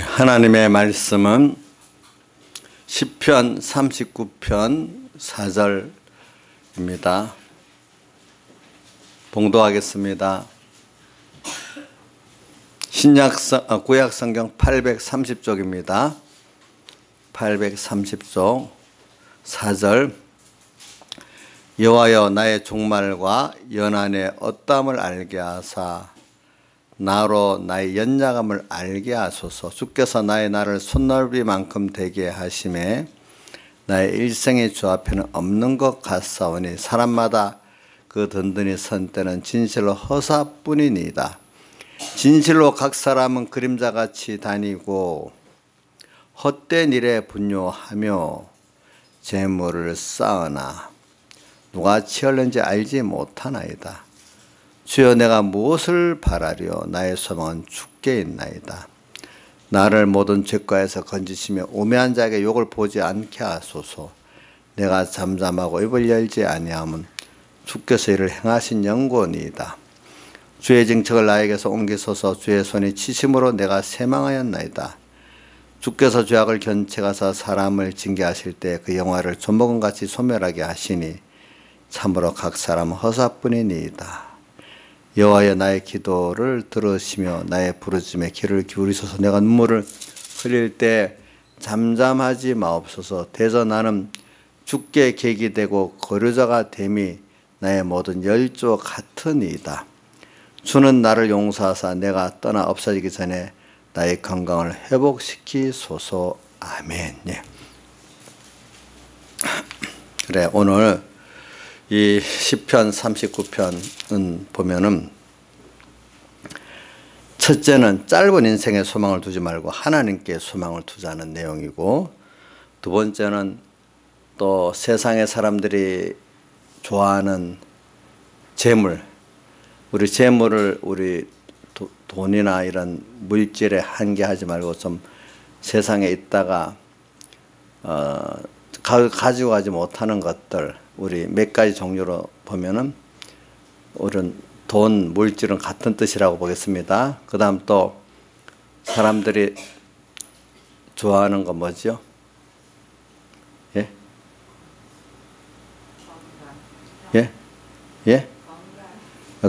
하나님의 말씀은 시편 39편 4절입니다. 봉독하겠습니다. 구약성경 830쪽입니다. 830쪽 4절. 여호와여 나의 종말과 연한의 어떠함을 알게 하사 나로 나의 연약함을 알게 하소서. 주께서 나의 날을 손넓이만큼 되게 하심에 나의 일생이 주 앞에는 없는 것 같사오니 사람마다 그 든든히 선 때는 진실로 허사뿐이니이다. 진실로 각 사람은 그림자같이 다니고 헛된 일에 분뇨하며 재물을 쌓으나 누가 치었는지 알지 못하나이다. 주여 내가 무엇을 바라리요? 나의 소망은 주께 있나이다. 나를 모든 죄과에서 건지시며 우매한 자에게 욕을 보지 않게 하소서. 내가 잠잠하고 입을 열지 아니함은 주께서 이를 행하신 영권이이다. 주의 징책을 나에게서 옮기소서. 주의 손이 치심으로 내가 쇠망하였나이다. 주께서 죄악을 견책하사 사람을 징계하실 때 그 영화를 조목은같이 소멸하게 하시니 참으로 각 사람은 허사뿐이니이다. 여호와여 나의 기도를 들으시며 나의 부르짖음에 귀를 기울이소서. 내가 눈물을 흘릴 때 잠잠하지 마옵소서. 대저 나는 주께 객이 되고 거류자가 됨이 나의 모든 열조 같으니이다. 주는 나를 용서하사 내가 떠나 없어지기 전에 나의 건강을 회복시키소서. 아멘. 예. 그래, 오늘 이 시편 39편은 보면은 첫째는 짧은 인생에 소망을 두지 말고 하나님께 소망을 두자는 내용이고, 두 번째는 또 세상의 사람들이 좋아하는 재물, 우리 재물을 우리 돈이나 이런 물질에 한계하지 말고 좀 세상에 있다가 가지고 가지 못하는 것들, 우리 몇 가지 종류로 보면은 우리는 돈, 물질은 같은 뜻이라고 보겠습니다. 그 다음 또 사람들이 좋아하는 거 뭐죠? 예? 예? 예?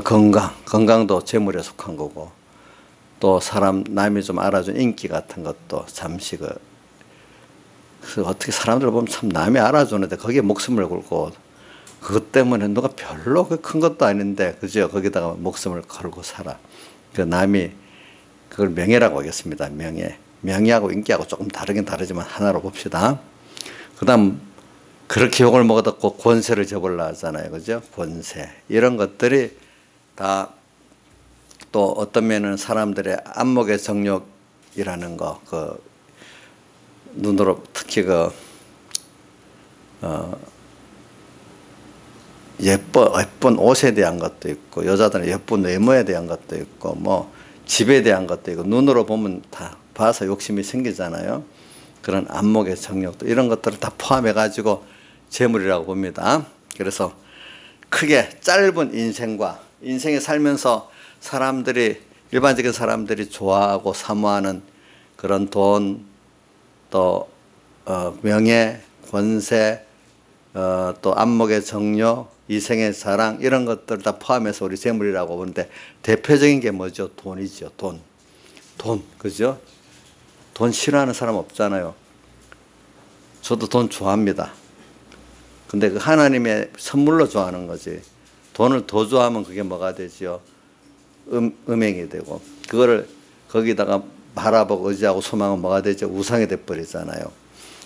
건강도 재물에 속한 거고, 또 남이 좀 알아준 인기 같은 것도 잠시 그래서 어떻게 사람들 보면 참 남이 알아주는데 거기에 목숨을 걸고, 그것 때문에 누가 별로 큰 것도 아닌데 그죠? 거기다가 목숨을 걸고 살아. 그 남이 그걸 명예라고 하겠습니다. 명예하고 인기하고 조금 다르긴 다르지만 하나로 봅시다. 그 다음 그렇게 욕을 먹어도 권세를 접으려 하잖아요. 그죠? 권세 이런 것들이 다 또 어떤 면은 사람들의 안목의 정욕이라는 거, 눈으로 특히 예쁜 옷에 대한 것도 있고, 여자들은 예쁜 외모에 대한 것도 있고, 뭐 집에 대한 것도 있고, 눈으로 보면 다 봐서 욕심이 생기잖아요. 그런 안목의 정욕도, 이런 것들을 다 포함해 가지고 재물이라고 봅니다. 그래서 크게 짧은 인생에 살면서 일반적인 사람들이 좋아하고 사모하는 그런 돈, 또 명예, 권세, 또 안목의 정욕, 이생의 사랑, 이런 것들 다 포함해서 우리 재물이라고 보는데, 대표적인 게 뭐죠? 돈이죠. 돈, 그죠? 돈 싫어하는 사람 없잖아요. 저도 돈 좋아합니다. 근데 그 하나님의 선물로 좋아하는 거지. 돈을 더 좋아하면 그게 뭐가 되죠? 음행이 되고, 그거를 거기다가 바라보고 의지하고 소망은 뭐가 되죠? 우상이 돼버리잖아요.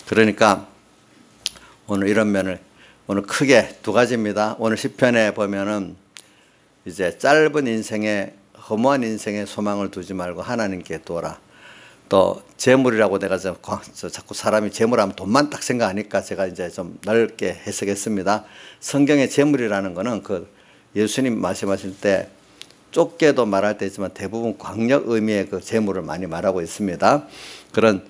그러니까 오늘 이런 면을, 오늘 크게 두 가지입니다. 오늘 시편에 보면은 이제 짧은 인생에, 허무한 인생에 소망을 두지 말고 하나님께 두어라. 또 재물이라고 내가 자꾸 사람이 재물하면 돈만 딱 생각하니까 제가 이제 좀 넓게 해석했습니다. 성경의 재물이라는 거는 예수님 말씀하실 때 좁게도 말할 때 있지만 대부분 광역 의미의 재물을 많이 말하고 있습니다. 그런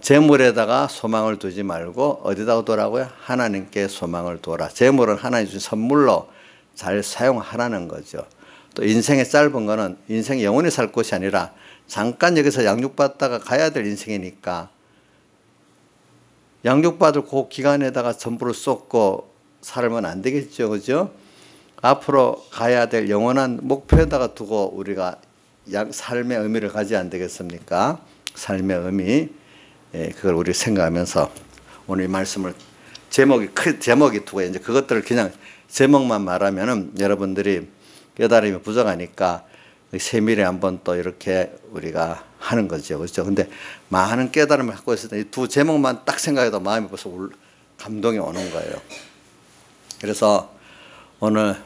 재물에다가 소망을 두지 말고 어디다가 두라고요? 하나님께 소망을 두어라. 재물은 하나님 주신 선물로 잘 사용하라는 거죠. 또 인생의 짧은 거는 인생이 영원히 살 것이 아니라 잠깐 여기서 양육받다가 가야 될 인생이니까 양육받을 그 기간에다가 전부를 쏟고 살면 안 되겠죠. 그죠? 앞으로 가야 될 영원한 목표에다가 두고 우리가 삶의 의미를 가져야 안 되겠습니까? 삶의 의미. 예, 그걸 우리 생각하면서 오늘 이 말씀을 제목이 두고 이제 그것들을 그냥 제목만 말하면은 여러분들이 깨달음이 부족하니까 세밀히 한번 또 이렇게 우리가 하는 거죠. 그렇죠? 근데 많은 깨달음을 갖고 있을 때 이 두 제목만 딱 생각해도 마음이 벌써 감동이 오는 거예요. 그래서 오늘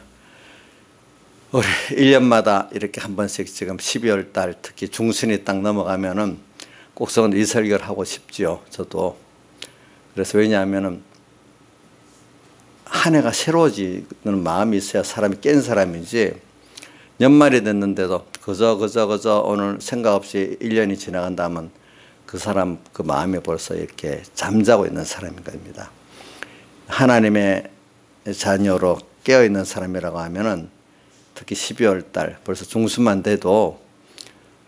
우리 1년마다 이렇게 한 번씩 지금 12월 달 특히 중순이 딱 넘어가면은 꼭 저는 이 설교를 하고 싶지요. 저도. 그래서 왜냐하면은 한 해가 새로워지는 마음이 있어야 사람이 깬 사람이지 연말이 됐는데도 그저 오늘 생각 없이 1년이 지나간다면 그 사람 그 마음이 벌써 이렇게 잠자고 있는 사람인 겁니다. 하나님의 자녀로 깨어있는 사람이라고 하면은 특히 12월 달 벌써 중순만 돼도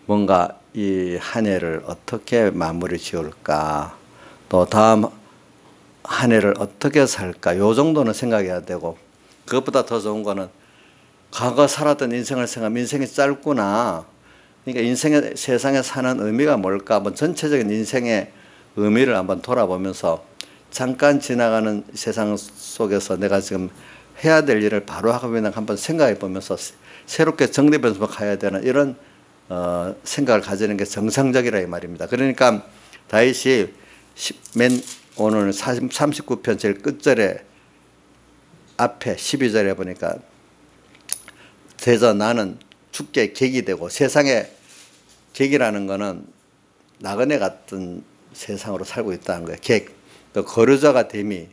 뭔가 이 한 해를 어떻게 마무리 지을까 또 다음 한 해를 어떻게 살까 요 정도는 생각해야 되고 그것보다 더 좋은 거는 과거 살았던 인생을 생각하면 인생이 짧구나. 그러니까 인생의 세상에 사는 의미가 뭘까? 한번 전체적인 인생의 의미를 한번 돌아보면서 잠깐 지나가는 세상 속에서 내가 지금 해야 될 일을 바로 하고 있는 한번 생각해 보면서 새롭게 정립해서 가야 되는 이런 생각을 가지는 게 정상적이라 이 말입니다. 그러니까 다윗이 오늘 39편 제일 끝절에 앞에 12절에 보니까 그래서 나는 죽게 객이 되고 세상의 객이라는 거는 나그네 같은 세상으로 살고 있다는 거예요. 객, 또 거류자가 됨이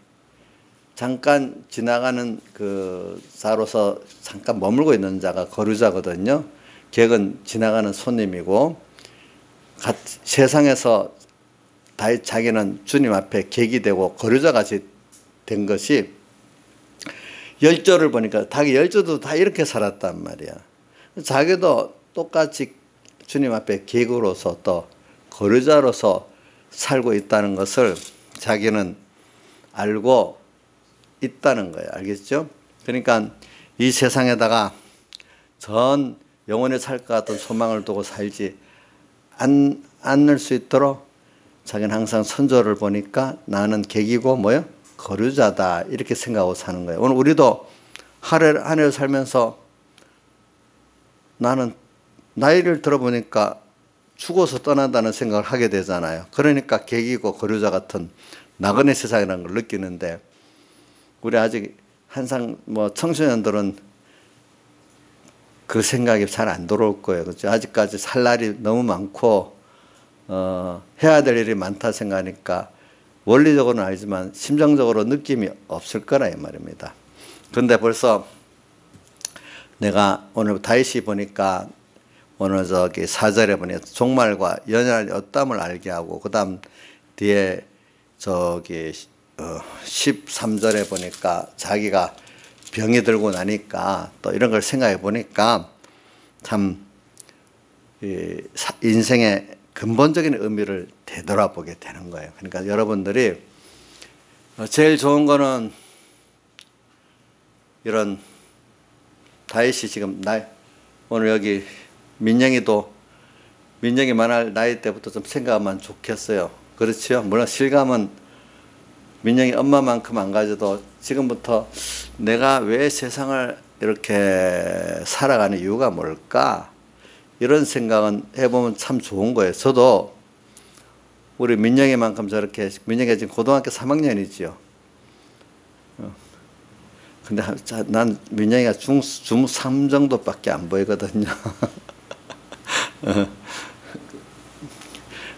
잠깐 지나가는 그 자로서 잠깐 머물고 있는 자가 거류자거든요. 객은 지나가는 손님이고 세상에서 자기는 주님 앞에 객이 되고 거류자같이 된 것이 열조를 보니까 자기 열조도 다 이렇게 살았단 말이야. 자기도 똑같이 주님 앞에 객으로서 또 거류자로서 살고 있다는 것을 자기는 알고 있다는 거예요. 알겠죠? 그러니까 이 세상에다가 전 영원히 살 것 같은 소망을 두고 살지 않을 수 있도록 자기는 항상 선조를 보니까 나는 객이고 뭐요? 거류자다 이렇게 생각하고 사는 거예요. 오늘 우리도 한 해를 살면서 나는 나이를 들어보니까 죽어서 떠난다는 생각을 하게 되잖아요. 그러니까 객이고 거류자 같은 나그네 세상이라는 걸 느끼는데 우리 아직 항상 뭐 청소년들은 그 생각이 잘 안 들어올 거예요. 그렇죠? 아직까지 살 날이 너무 많고 해야 될 일이 많다 생각하니까 원리적으로는 알지만 심정적으로 느낌이 없을 거라 이 말입니다. 그런데 벌써 내가 오늘 다윗이 보니까 오늘 저기 4절에 보니 종말과 연약의 어땀을 알게 하고 그 다음 뒤에 저기 13절에 보니까 자기가 병이 들고 나니까 또 이런 걸 생각해 보니까 참 인생의 근본적인 의미를 되돌아보게 되는 거예요. 그러니까 여러분들이 제일 좋은 거는 이런 다윗이 지금 오늘 여기 민영이 만날 나이 때부터 좀 생각하면 좋겠어요. 그렇죠? 물론 실감은 민영이 엄마만큼 안 가져도 지금부터 내가 왜 세상을 이렇게 살아가는 이유가 뭘까? 이런 생각은 해보면 참 좋은 거예요. 저도 우리 민영이만큼 저렇게 민영이가 지금 고등학교 3학년이지요. 근데 난 민영이가 중3 정도밖에 안 보이거든요.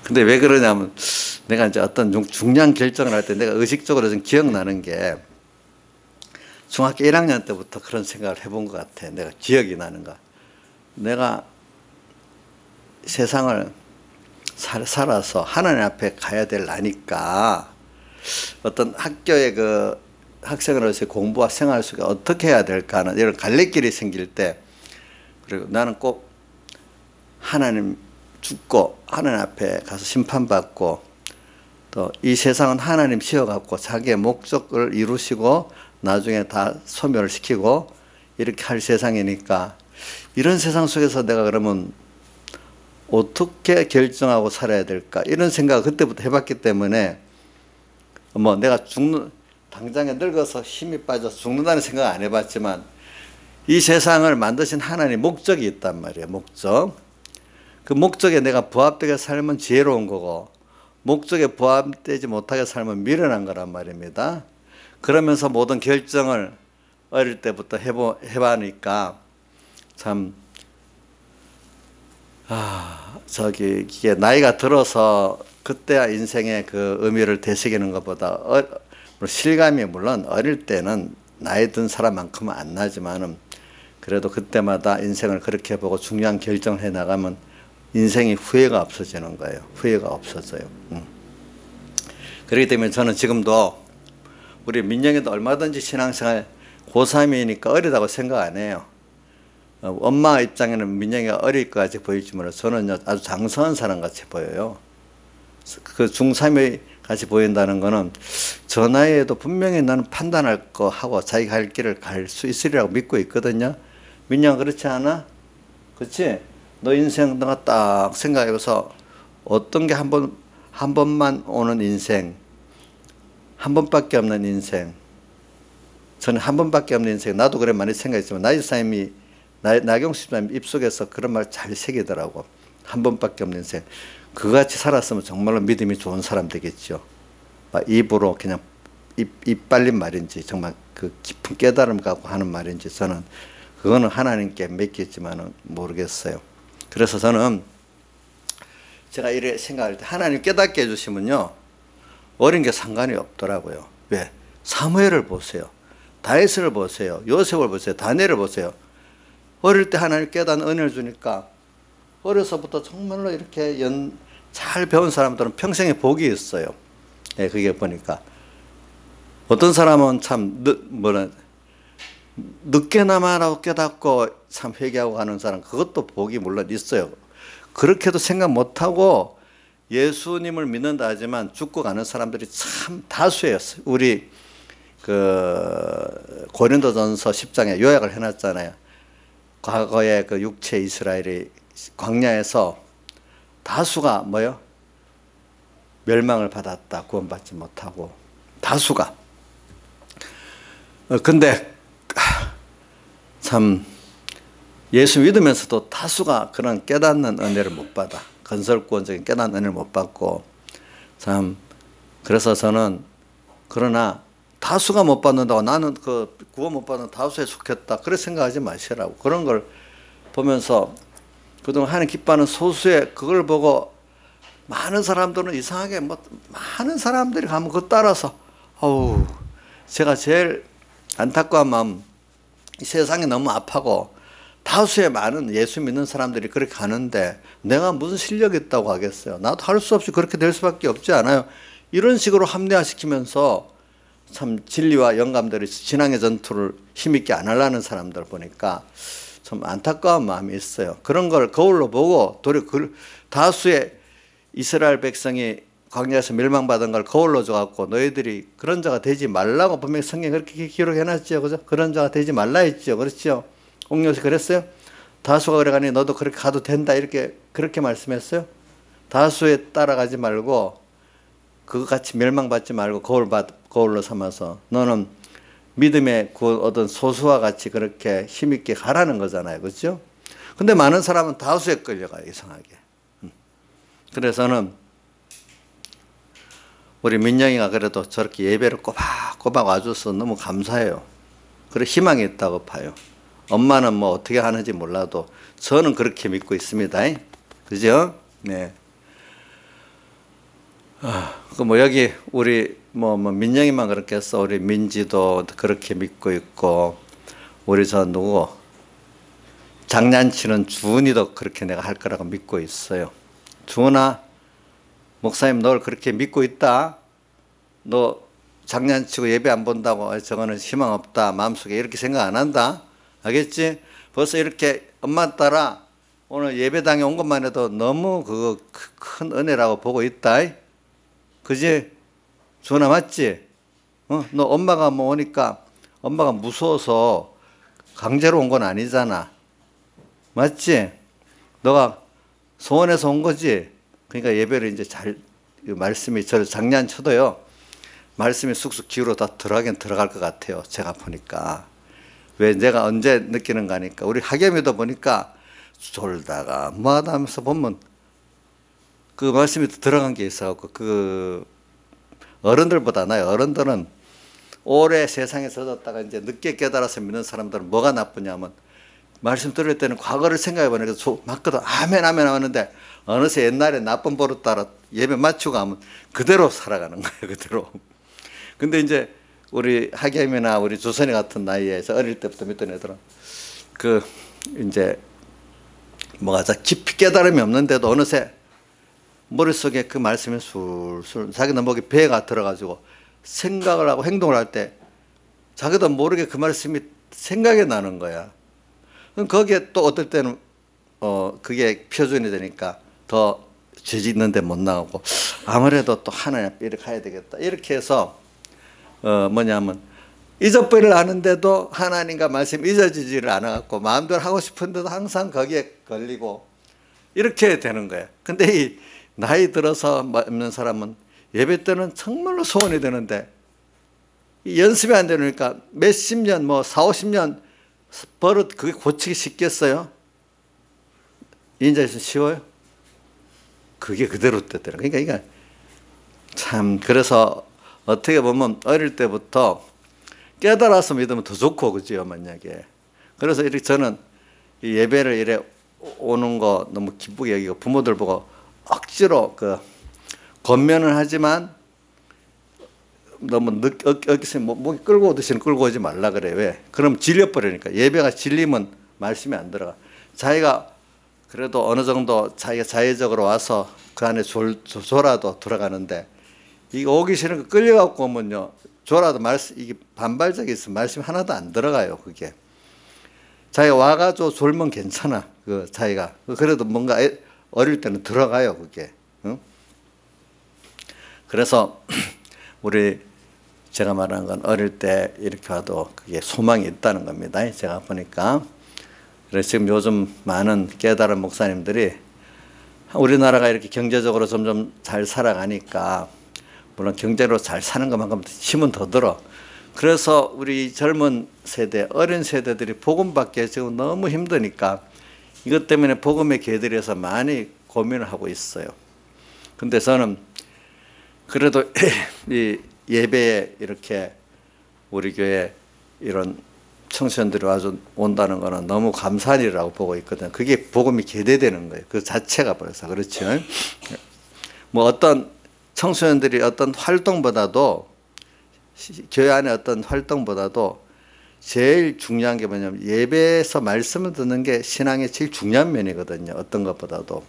근데 왜 그러냐면 내가 이제 어떤 중요한 결정을 할 때 내가 의식적으로 좀 기억나는 게 중학교 1학년 때부터 그런 생각을 해본 것 같아. 내가 기억이 나는 거. 내가 세상을 살아서 하나님 앞에 가야 될 나니까 어떤 학교의 그 학생으로서의 공부와 생활 속에 어떻게 해야 될까 하는 이런 갈래길이 생길 때 그리고 나는 꼭 하나님의 죽고 하나님 앞에 가서 심판받고 또 이 세상은 하나님 씌워갖고 자기의 목적을 이루시고 나중에 다 소멸을 시키고 이렇게 할 세상이니까 이런 세상 속에서 내가 그러면 어떻게 결정하고 살아야 될까 이런 생각을 그때부터 해봤기 때문에 뭐 내가 당장에 늙어서 힘이 빠져서 죽는다는 생각 안 해봤지만 이 세상을 만드신 하나님 목적이 있단 말이에요. 목적. 그 목적에 내가 부합되게 살면 지혜로운 거고 목적에 부합되지 못하게 살면 미련한 거란 말입니다. 그러면서 모든 결정을 어릴 때부터 해봐니까 참 이게 나이가 들어서 그때야 인생의 그 의미를 되새기는 것보다 실감이 물론 어릴 때는 나이 든 사람만큼은 안 나지만은 그래도 그때마다 인생을 그렇게 보고 중요한 결정을 해 나가면 인생이 후회가 없어지는 거예요. 후회가 없어져요. 그렇기 때문에 저는 지금도 우리 민영이도 얼마든지 신앙생활 고3이니까 어리다고 생각 안 해요. 엄마 입장에는 민영이가 어릴 것 같이 보일지 몰라도 저는 아주 장성한 사람 같이 보여요. 그 중3이 같이 보인다는 거는 저 나이에도 분명히 나는 판단할 거 하고 자기가 할 길을 갈 수 있으리라고 믿고 있거든요. 민영아 그렇지 않아? 그렇지? 너 인생 너가 딱 생각해서 어떤 게 한 번만 오는 인생, 한 번밖에 없는 인생. 저는 한 번밖에 없는 인생. 나도 그래 많이 생각했지만 나경수 집사님 입속에서 그런 말 잘 새기더라고. 한 번밖에 없는 인생. 그같이 살았으면 정말로 믿음이 좋은 사람 되겠죠. 입으로 그냥 입 발린 말인지 정말 그 깊은 깨달음 갖고 하는 말인지 저는 그거는 하나님께 맡겼지만은 모르겠어요. 그래서 저는 제가 이렇게 생각할 때 하나님 깨닫게 해주시면요 어린 게 상관이 없더라고요. 왜? 사무엘을 보세요. 다윗을 보세요. 요셉을 보세요. 다니엘을 보세요. 어릴 때 하나님 깨닫는 은혜를 주니까 어려서부터 정말로 이렇게 잘 배운 사람들은 평생에 복이 있어요. 예, 그게 보니까 어떤 사람은 참 늦게나마라도 깨닫고 참 회개하고 가는 사람 그것도 복이 물론 있어요. 그렇게도 생각 못하고 예수님을 믿는다 하지만 죽고 가는 사람들이 참 다수예요. 우리 그 고린도전서 10장에 요약을 해놨잖아요. 과거에 그 육체 이스라엘이 광야에서 다수가 뭐요? 멸망을 받았다. 구원받지 못하고 다수가. 근데 참 예수 믿으면서도 다수가 그런 깨닫는 은혜를 못 받아. 건설구원적인 깨닫는 은혜를 못 받고 참 그래서 저는 그러나 다수가 못 받는다고 나는 그 구원 못 받는 다수에 속했다. 그렇게 생각하지 마시라고. 그런 걸 보면서 그동안 하나님 기뻐하는 소수의 그걸 보고 많은 사람들은 이상하게 많은 사람들이 가면 그거 따라서 제가 제일 안타까운 마음 이 세상이 너무 아파고 다수의 많은 예수 믿는 사람들이 그렇게 가는데 내가 무슨 실력이 있다고 하겠어요. 나도 할 수 없이 그렇게 될 수밖에 없지 않아요. 이런 식으로 합리화시키면서 참 진리와 영감들이 신앙의 전투를 힘있게 안 하려는 사람들 보니까 참 안타까운 마음이 있어요. 그런 걸 거울로 보고 다수의 이스라엘 백성이 광야에서 멸망받은 걸 거울로 줘갖고 너희들이 그런 자가 되지 말라고 분명히 성경에 그렇게 기록해놨죠. 그죠? 그런 자가 되지 말라 했죠. 그렇죠? 옥녀시 그랬어요? 다수가 그래가니 너도 그렇게 가도 된다 그렇게 말씀했어요? 다수에 따라가지 말고 그것같이 멸망받지 말고 거울로 삼아서 너는 믿음의 어떤 소수와 같이 그렇게 힘있게 가라는 거잖아요. 그렇죠? 근데 많은 사람은 다수에 끌려가요. 이상하게. 그래서는 우리 민영이가 그래도 저렇게 예배를 꼬박꼬박 와줘서 너무 감사해요. 그래 희망이 있다고 봐요. 엄마는 뭐 어떻게 하는지 몰라도 저는 그렇게 믿고 있습니다. 그죠? 네. 여기 우리 민영이만 그렇게 해서 우리 민지도 그렇게 믿고 있고 우리 누구 장난치는 주은이도 그렇게 내가 할 거라고 믿고 있어요. 주은아, 목사님 널 그렇게 믿고 있다. 너 장난치고 예배 안 본다고 저거는 희망 없다. 마음속에 이렇게 생각 안 한다. 알겠지? 벌써 이렇게 엄마 따라 오늘 예배당에 온 것만 해도 너무 그거 큰 은혜라고 보고 있다. 그지? 전화 맞지? 너 엄마가 뭐 오니까 엄마가 무서워서 강제로 온 건 아니잖아. 맞지? 너가 소원해서 온 거지? 그러니까 예배를 이제 잘, 말씀이 저 장난쳐도요, 말씀이 쑥쑥 귀로 다 들어가긴 들어갈 것 같아요. 제가 보니까. 왜 내가 언제 느끼는가 하니까, 우리 학예미도 보니까 졸다가 뭐하다 하면서 보면 그 말씀이 들어간 게 있어갖고, 그 어른들보다 나요. 어른들은 오래 세상에 젖었다가 이제 늦게 깨달아서 믿는 사람들은 뭐가 나쁘냐면, 말씀 들을 때는 과거를 생각해 보니까 맞거든. 아멘 아멘 하는데 어느새 옛날에 나쁜 버릇 따라 예배 맞추고 하면 그대로 살아가는 거예요. 그대로. 근데 이제 우리 하겸이나 우리 조선이 같은 나이에서 어릴 때부터 믿던 애들은 그 이제 뭐가 깊이 깨달음이 없는데도 어느새 머릿속에 그 말씀이 술술 자기도 목에 배가 들어가지고 생각을 하고 행동을 할 때 자기도 모르게 그 말씀이 생각이 나는 거야. 그럼 거기에 또 어떨 때는 그게 표준이 되니까 더 죄 짓는데 못 나가고, 아무래도 또 하나님 앞에 이렇게 가야 되겠다. 이렇게 해서 뭐냐면 잊어버리려 하는데도 하나님과 말씀 잊어지지를 않아갖고 마음대로 하고 싶은데도 항상 거기에 걸리고 이렇게 되는 거예요. 근데 이 나이 들어서 믿는 사람은 예배 때는 정말로 소원이 되는데 연습이 안 되니까 몇십 년, 뭐 40, 50년 버릇 그게 고치기 쉽겠어요? 인자에서 쉬워요? 그게 그대로 됐더라. 그러니까 이게 참, 그래서 어떻게 보면 어릴 때부터 깨달아서 믿으면 더 좋고, 그지요, 만약에. 그래서 이렇게 저는 이 예배를 이래 오는 거 너무 기쁘게 여기고, 부모들 보고 억지로 그 권면을 하지만 너무 어깨서 목이 끌고 오듯이 끌고 오지 말라 그래. 왜? 그럼 질려버리니까. 예배가 질리면 말씀이 안 들어가. 자기가 그래도 어느 정도 자기가 자의적으로 와서 그 안에 졸아도 들어가는데, 이게 오기 싫은 거 끌려갖고 오면요, 졸아도 말씀, 이게 반발적이 있으면 말씀이 하나도 안 들어가요. 그게 자기가 와가지고 졸면 괜찮아. 그 자기가 그래도 뭔가 어릴 때는 들어가요. 그게. 응? 그래서 우리 제가 말한 건 어릴 때 이렇게 와도 그게 소망이 있다는 겁니다. 제가 보니까. 그래서 지금 요즘 많은 깨달은 목사님들이 우리나라가 이렇게 경제적으로 점점 잘 살아가니까, 물론 경제로 잘 사는 것만큼 힘은 더 들어. 그래서 우리 젊은 세대, 어린 세대들이 복음 받기에 지금 너무 힘드니까 이것 때문에 복음의 길들여서 많이 고민을 하고 있어요. 근데 저는 그래도 이 예배에 이렇게 우리 교회 이런 청소년들이 와서 온다는 거는 너무 감사한 일이라고 보고 있거든요. 그게 복음이 계대되는 거예요. 그 자체가 벌써. 그렇죠. 뭐 어떤 청소년들이 어떤 활동보다도, 교회 안에 어떤 활동보다도 제일 중요한 게 뭐냐면 예배에서 말씀을 듣는 게 신앙의 제일 중요한 면이거든요. 어떤 것보다도.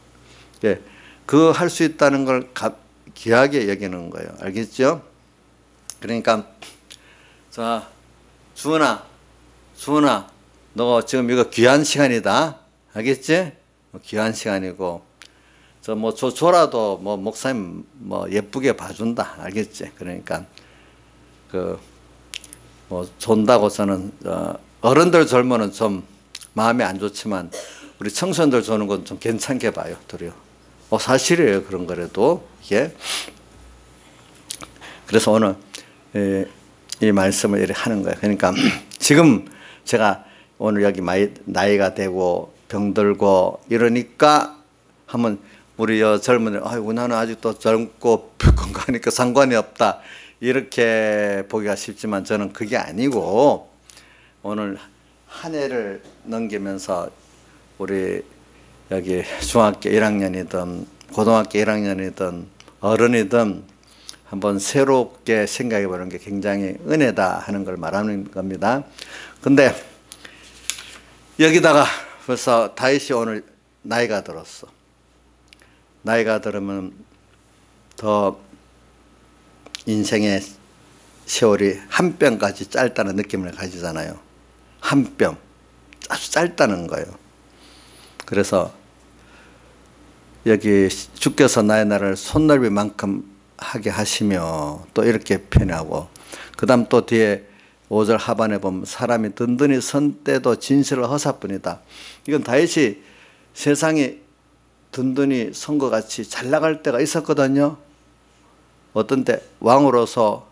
예, 그 할 수 있다는 걸 귀하게 여기는 거예요. 알겠죠? 그러니까 자, 주은아, 너 지금 이거 귀한 시간이다. 알겠지? 귀한 시간이고, 저 뭐 줘라도 뭐 목사님 뭐 예쁘게 봐준다. 알겠지? 그러니까 그 뭐 존다고 저는 어른들 졸면은 좀 마음이 안 좋지만 우리 청소년들 조는 건 좀 괜찮게 봐요. 도리어. 사실이에요. 그런 거라도 이게. 그래서 오늘 이 말씀을 이렇게 하는 거예요. 그러니까 지금 제가 오늘 여기 나이가 되고 병들고 이러니까 한번 우리 젊은이들, 아이고 나는 아직도 젊고 건강하니까 상관이 없다, 이렇게 보기가 쉽지만 저는 그게 아니고, 오늘 한 해를 넘기면서 우리 여기 중학교 1학년이든 고등학교 1학년이든 어른이든 한번 새롭게 생각해 보는 게 굉장히 은혜다 하는 걸 말하는 겁니다. 근데 여기다가 벌써 다윗이 오늘 나이가 들었어. 나이가 들으면 더 인생의 세월이 한 뼘까지 짧다는 느낌을 가지잖아요. 한 뼘. 아주 짧다는 거예요. 그래서 여기 주께서 나의 나라를 손넓이만큼 하게 하시며 또 이렇게 표현하고 그 다음 또 뒤에 5절 하반에 보면 사람이 든든히 선 때도 진실을 허사뿐이다. 이건 다윗이 세상이 든든히 선 것 같이 잘 나갈 때가 있었거든요. 어떤 때 왕으로서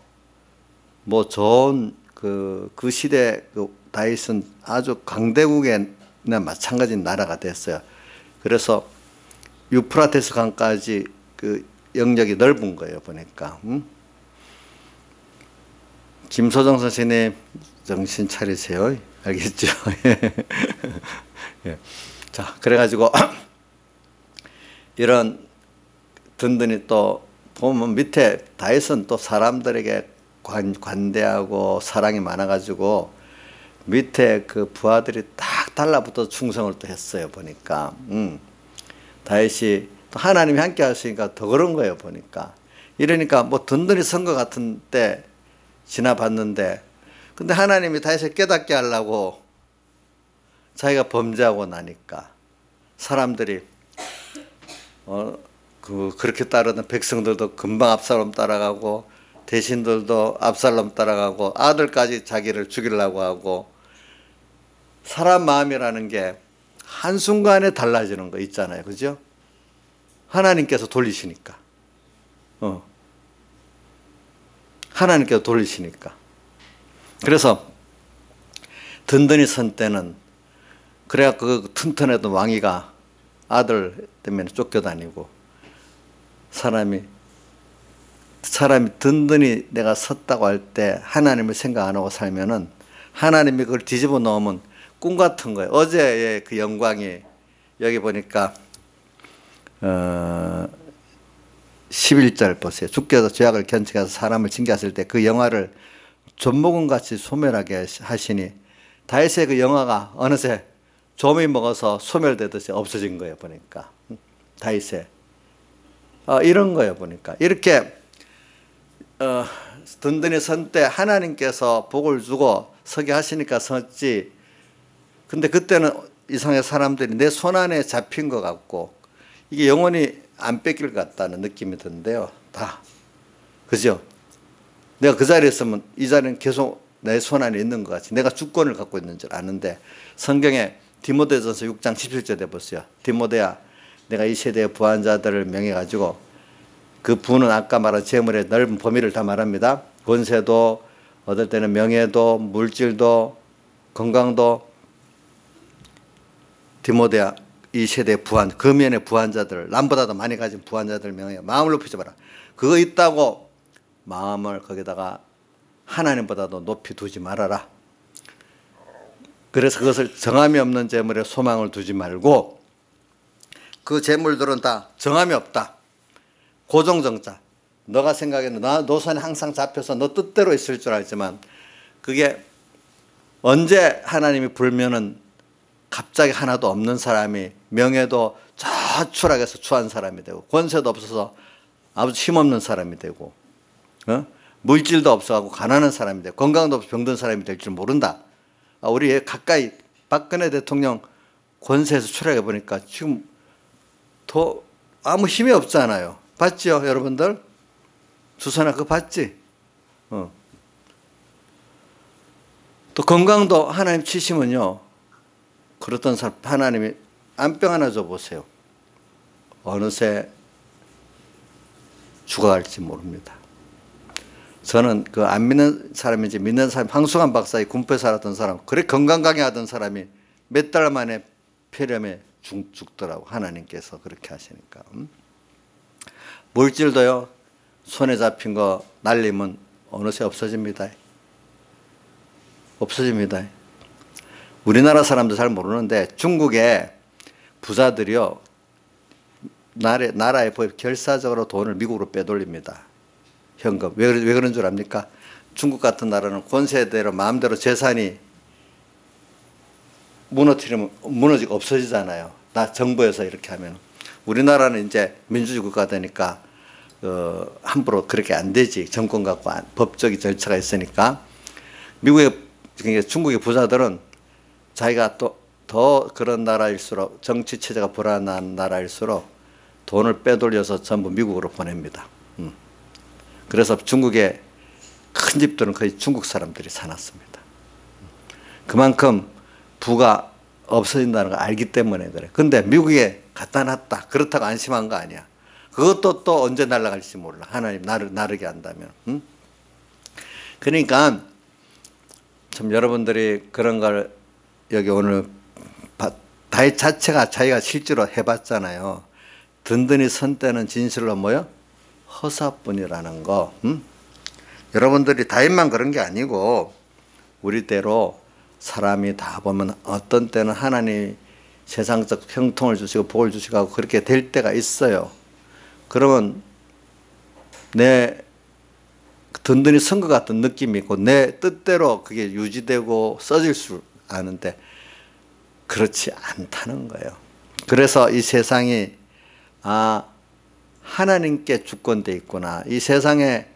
뭐 좋은 그 시대 그 다윗은 아주 강대국이나 마찬가지 나라가 됐어요. 그래서 유프라테스 강까지 그 영역이 넓은 거예요, 보니까. 김소정 선생님 정신 차리세요. 알겠죠? 예. 자, 그래가지고 이런 든든히 또 보면 밑에 다윗은 또 사람들에게 관대하고 사랑이 많아가지고 밑에 그 부하들이 딱 달라붙어 충성을 또 했어요, 보니까. 다윗이 또 하나님이 함께 하시니까 더 그런 거예요, 보니까. 이러니까 뭐 든든히 선 것 같은 때 지나봤는데, 근데 하나님이 다윗을 깨닫게 하려고 자기가 범죄하고 나니까 사람들이 그렇게 따르던 백성들도 금방 압살롬 따라가고 대신들도 압살롬 따라가고 아들까지 자기를 죽이려고 하고, 사람 마음이라는 게 한순간에 달라지는 거 있잖아요. 그죠? 하나님께서 돌리시니까. 하나님께서 돌리시니까. 그래서 든든히 선 때는 그래야 그 튼튼했던 왕이가 아들 때문에 쫓겨다니고, 사람이 든든히 내가 섰다고 할 때 하나님을 생각 안 하고 살면은 하나님이 그걸 뒤집어 놓으면 꿈 같은 거예요. 어제의 그 영광이 여기 보니까 11절 보세요. 주께서 죄악을 견책해서 사람을 징계하실 때 그 영화를 좀먹은같이 소멸하게 하시니, 다윗의 그 영화가 어느새 좀이 먹어서 소멸되듯이 없어진 거예요, 보니까. 다윗의 이런 거예요, 보니까. 이렇게 든든히 선 때 하나님께서 복을 주고 서게 하시니까 섰지. 근데 그때는 이상하게 사람들이 내 손 안에 잡힌 것 같고 이게 영원히 안 뺏길 것 같다는 느낌이 드는데요. 다. 그죠? 내가 그 자리에 있으면 이 자리는 계속 내 손 안에 있는 것 같이 내가 주권을 갖고 있는 줄 아는데, 성경에 디모데전서 6장 17절에 보세요. 디모데야, 내가 이 세대의 부한 자들을 명해가지고, 그 부는 아까 말한 재물의 넓은 범위를 다 말합니다. 권세도, 얻을 때는 명예도, 물질도, 건강도. 디모데야, 이 세대의 부한, 금연의 부한 자들, 남보다도 많이 가진 부한 자들 명예, 마음을 높이지 마라. 그거 있다고 마음을 거기다가 하나님보다도 높이 두지 말아라. 그래서 그것을 정함이 없는 재물에 소망을 두지 말고, 그 재물들은 다 정함이 없다. 고정정자. 너가 생각에는 나 노선에 항상 잡혀서 너 뜻대로 있을 줄 알지만 그게 언제 하나님이 불면은 갑자기 하나도 없는 사람이 명예도 저추락해서 추한 사람이 되고, 권세도 없어서 아주 힘없는 사람이 되고, 물질도 없어가고 가난한 사람이 되고, 건강도 없어 병든 사람이 될 줄 모른다. 우리 가까이 박근혜 대통령 권세에서 추락해 보니까 지금 더 아무 힘이 없잖아요. 봤죠, 여러분들? 주선아 그거 봤지? 또 건강도 하나님 치시면요, 그렇던 사람 하나님이 안병 하나 줘보세요. 어느새 죽어갈지 모릅니다. 저는 그 안 믿는 사람인지 믿는 사람, 황수관 박사의 군포에 살았던 사람, 그래 건강 강의하던 사람이 몇 달 만에 폐렴에 죽더라고. 하나님께서 그렇게 하시니까. 물질도요, 손에 잡힌 거 날리면 어느새 없어집니다. 없어집니다. 우리나라 사람도 잘 모르는데 중국의 부자들이요, 나라에 결사적으로 돈을 미국으로 빼돌립니다. 현금. 왜 그런 줄 압니까? 중국 같은 나라는 권세대로 마음대로 재산이 무너지고 없어지잖아요. 정부에서 이렇게 하면. 우리나라는 이제 민주주의 국가 되니까 함부로 그렇게 안 되지. 정권 갖고 법적인 절차가 있으니까. 중국의 부자들은 자기가 또 더 그런 나라일수록, 정치 체제가 불안한 나라일수록 돈을 빼돌려서 전부 미국으로 보냅니다. 그래서 중국의 큰 집들은 거의 중국 사람들이 사놨습니다. 그만큼 부가 없어진다는 걸 알기 때문에 그래. 근데 미국에 갖다 놨다. 그렇다고 안심한 거 아니야. 그것도 또 언제 날아갈지 몰라. 하나님 나르게 한다면. 그러니까 참 여러분들이 그런 걸 여기 오늘 다윗 자체가 자기가 실제로 해봤잖아요. 든든히 선 때는 진실로 뭐요? 허사뿐이라는 거. 여러분들이 다윗만 그런 게 아니고 우리대로 사람이 다 보면 어떤 때는 하나님이 세상적 형통을 주시고 복을 주시고 하고 그렇게 될 때가 있어요. 그러면 내 든든히 선 것 같은 느낌이 있고 내 뜻대로 그게 유지되고 써질 수 아는데 그렇지 않다는 거예요. 그래서 이 세상이 하나님께 주권돼 있구나. 이 세상에